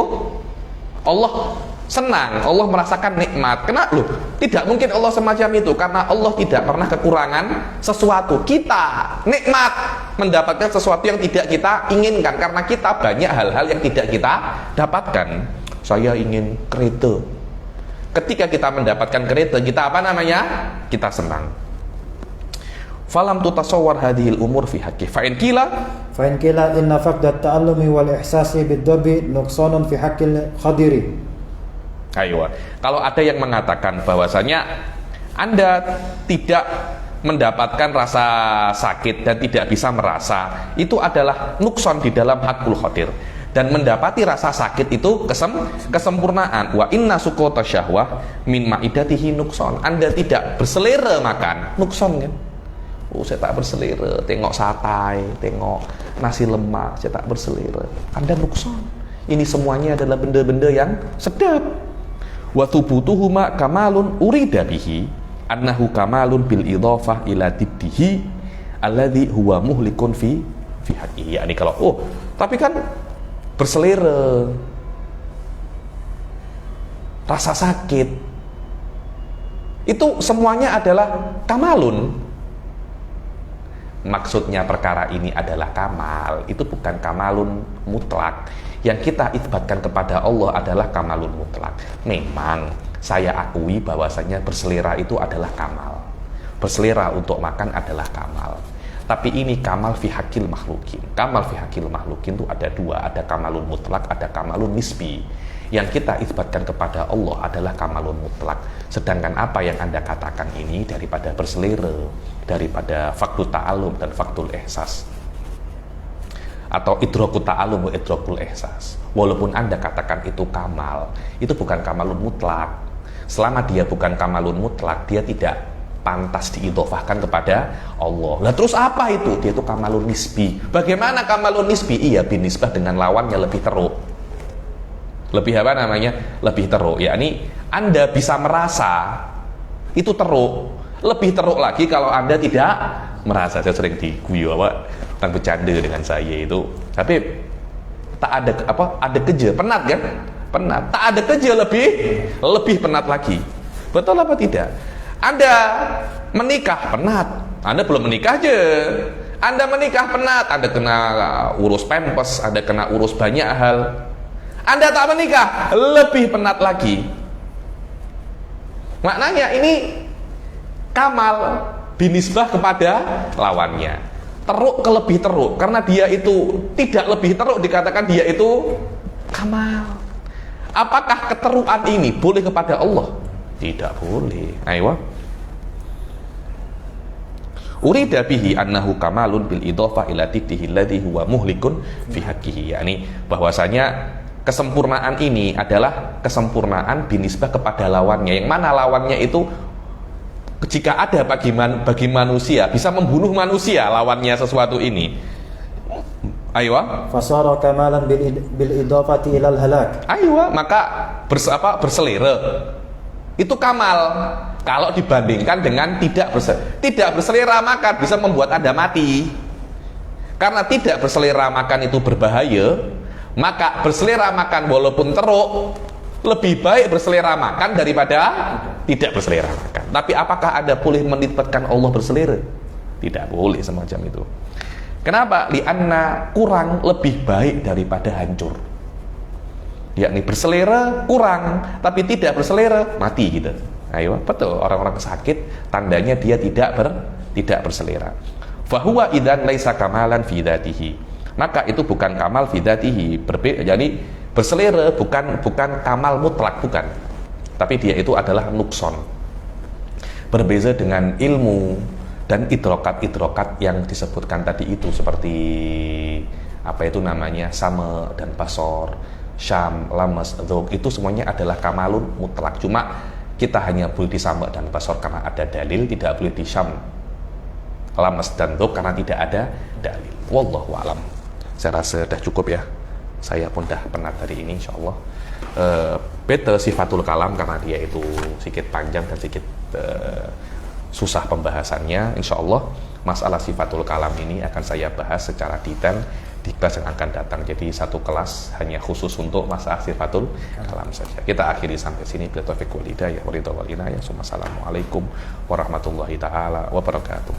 Allah senang, Allah merasakan nikmat. Kenapa? Loh, tidak mungkin Allah semacam itu, karena Allah tidak pernah kekurangan sesuatu. Kita nikmat mendapatkan sesuatu yang tidak kita inginkan, karena kita banyak hal-hal yang tidak kita dapatkan. Saya ingin kereta. Ketika kita mendapatkan kereta, kita apa namanya? Kita senang. Falam tutasawwar hadhil umur fi haqqi fa in qila inna faqda at-ta'allumi wal ihsasi bid-darbi nuqsanun fi haqqil khadiri. Ayo. Kalau ada yang mengatakan bahwasanya Anda tidak mendapatkan rasa sakit dan tidak bisa merasa, itu adalah nukson di dalam hakul khadir. Dan mendapati rasa sakit itu kesempurnaan. Wa inna suqata syahwah min ma'idatihi nukson. Anda tidak berselera makan, nukson kan? Oh, saya tak berselera, tengok satai, tengok nasi lemak, saya tak berselera. Anda nukson. Ini semuanya adalah benda-benda yang sedap. Wa thubutuhuma kamalun urida bihi annahu kamalun bil idhafah ila diddihi alladhi huwa muhlikun fi haqqihi. Yakni kalau tapi kan berselera, rasa sakit, itu semuanya adalah kamalun. Maksudnya perkara ini adalah kamal, itu bukan kamalun mutlak. Yang kita isbatkan kepada Allah adalah kamalun mutlak. Memang saya akui bahwasanya berselera itu adalah kamal. Berselera untuk makan adalah kamal. Tapi ini kamal fi haqqil makhlukin. Kamal fi haqqil makhlukin itu ada dua, ada kamalun mutlak, ada kamalun nisbi. Yang kita isbatkan kepada Allah adalah kamalun mutlak. Sedangkan apa yang Anda katakan ini daripada berselera, daripada faktul ta'alum dan faktul ihsas, atau idrokul ta'alum wa idrokul ihsas. Walaupun Anda katakan itu kamal, itu bukan kamalun mutlak. Selama dia bukan kamalun mutlak, dia tidak pantas diidhofahkan kepada Allah. Lah terus apa itu? Dia itu kamalun nisbi. Bagaimana kamalun nisbi? Iya, binisbah dengan lawannya lebih teruk. Lebih apa namanya? Lebih teruk. Yakni Anda bisa merasa itu teruk. Lebih teruk lagi kalau Anda tidak merasa. Saya sering diguyu tentang bercanda dengan saya itu. Tapi tak ada ada kerja, penat kan? Penat. Tak ada kerja lebih penat lagi. Betul apa tidak? Anda menikah penat. Anda belum menikah aja. Anda menikah penat, Anda kena urus pampers, Anda kena urus banyak hal. Anda tak menikah, lebih penat lagi. Maknanya ini kamal binisbah kepada lawannya. Teruk ke lebih teruk, karena dia itu tidak lebih teruk dikatakan dia itu kamal. Apakah keterukan ini boleh kepada Allah? Tidak boleh. Ayo. Urida bihi annahu kamalun bil idhafah ila diddihi alladhi huwa muhlikun fi haqqihi. Yani bahwasanya kesempurnaan ini adalah kesempurnaan binisbah kepada lawannya. Yang mana lawannya itu jika ada bagi manusia bisa membunuh manusia lawannya sesuatu ini. Ayo. Fasara kamalan bil idhafati ilal halak. Ayo, maka berselera. Itu kamal kalau dibandingkan dengan tidak berselera makan bisa membuat Anda mati. Karena tidak berselera makan itu berbahaya, maka berselera makan walaupun teruk lebih baik berselera makan daripada tidak berselera makan. Tapi apakah Anda boleh menisbatkan Allah berselera? Tidak boleh semacam itu. Kenapa? Lianna kurang lebih baik daripada hancur. Yakni berselera kurang, tapi tidak berselera mati gitu. Ayo, betul, orang-orang sakit tandanya dia tidak berselera. Fahuwa idzan laisa kamalan fi dzatihi. Maka itu bukan kamal fi dzatihi. Jadi berselera bukan kamal mutlak, bukan. Tapi dia itu adalah nukson. Berbeza dengan ilmu dan idrokat yang disebutkan tadi itu, seperti apa itu namanya, sama dan basor, syam, lamas, dzauq, itu semuanya adalah kamalun mutlak. Cuma kita hanya boleh di sama dan basor karena ada dalil, tidak boleh di syam, lamas dan dzauq karena tidak ada dalil. Wallahu a'lam. Saya rasa sudah cukup ya. Saya pun dah penat hari ini, insyaallah. Beta sifatul kalam karena dia itu sedikit panjang dan sedikit susah pembahasannya. Insyaallah masalah sifatul kalam ini akan saya bahas secara detail di kelas yang akan datang. Jadi satu kelas hanya khusus untuk masalah sifatul kalam saja. Kita akhiri sampai sini. Bila taufiq wal hidayah wa ridha wal inayah. Assalamualaikum warahmatullahi taala wabarakatuh.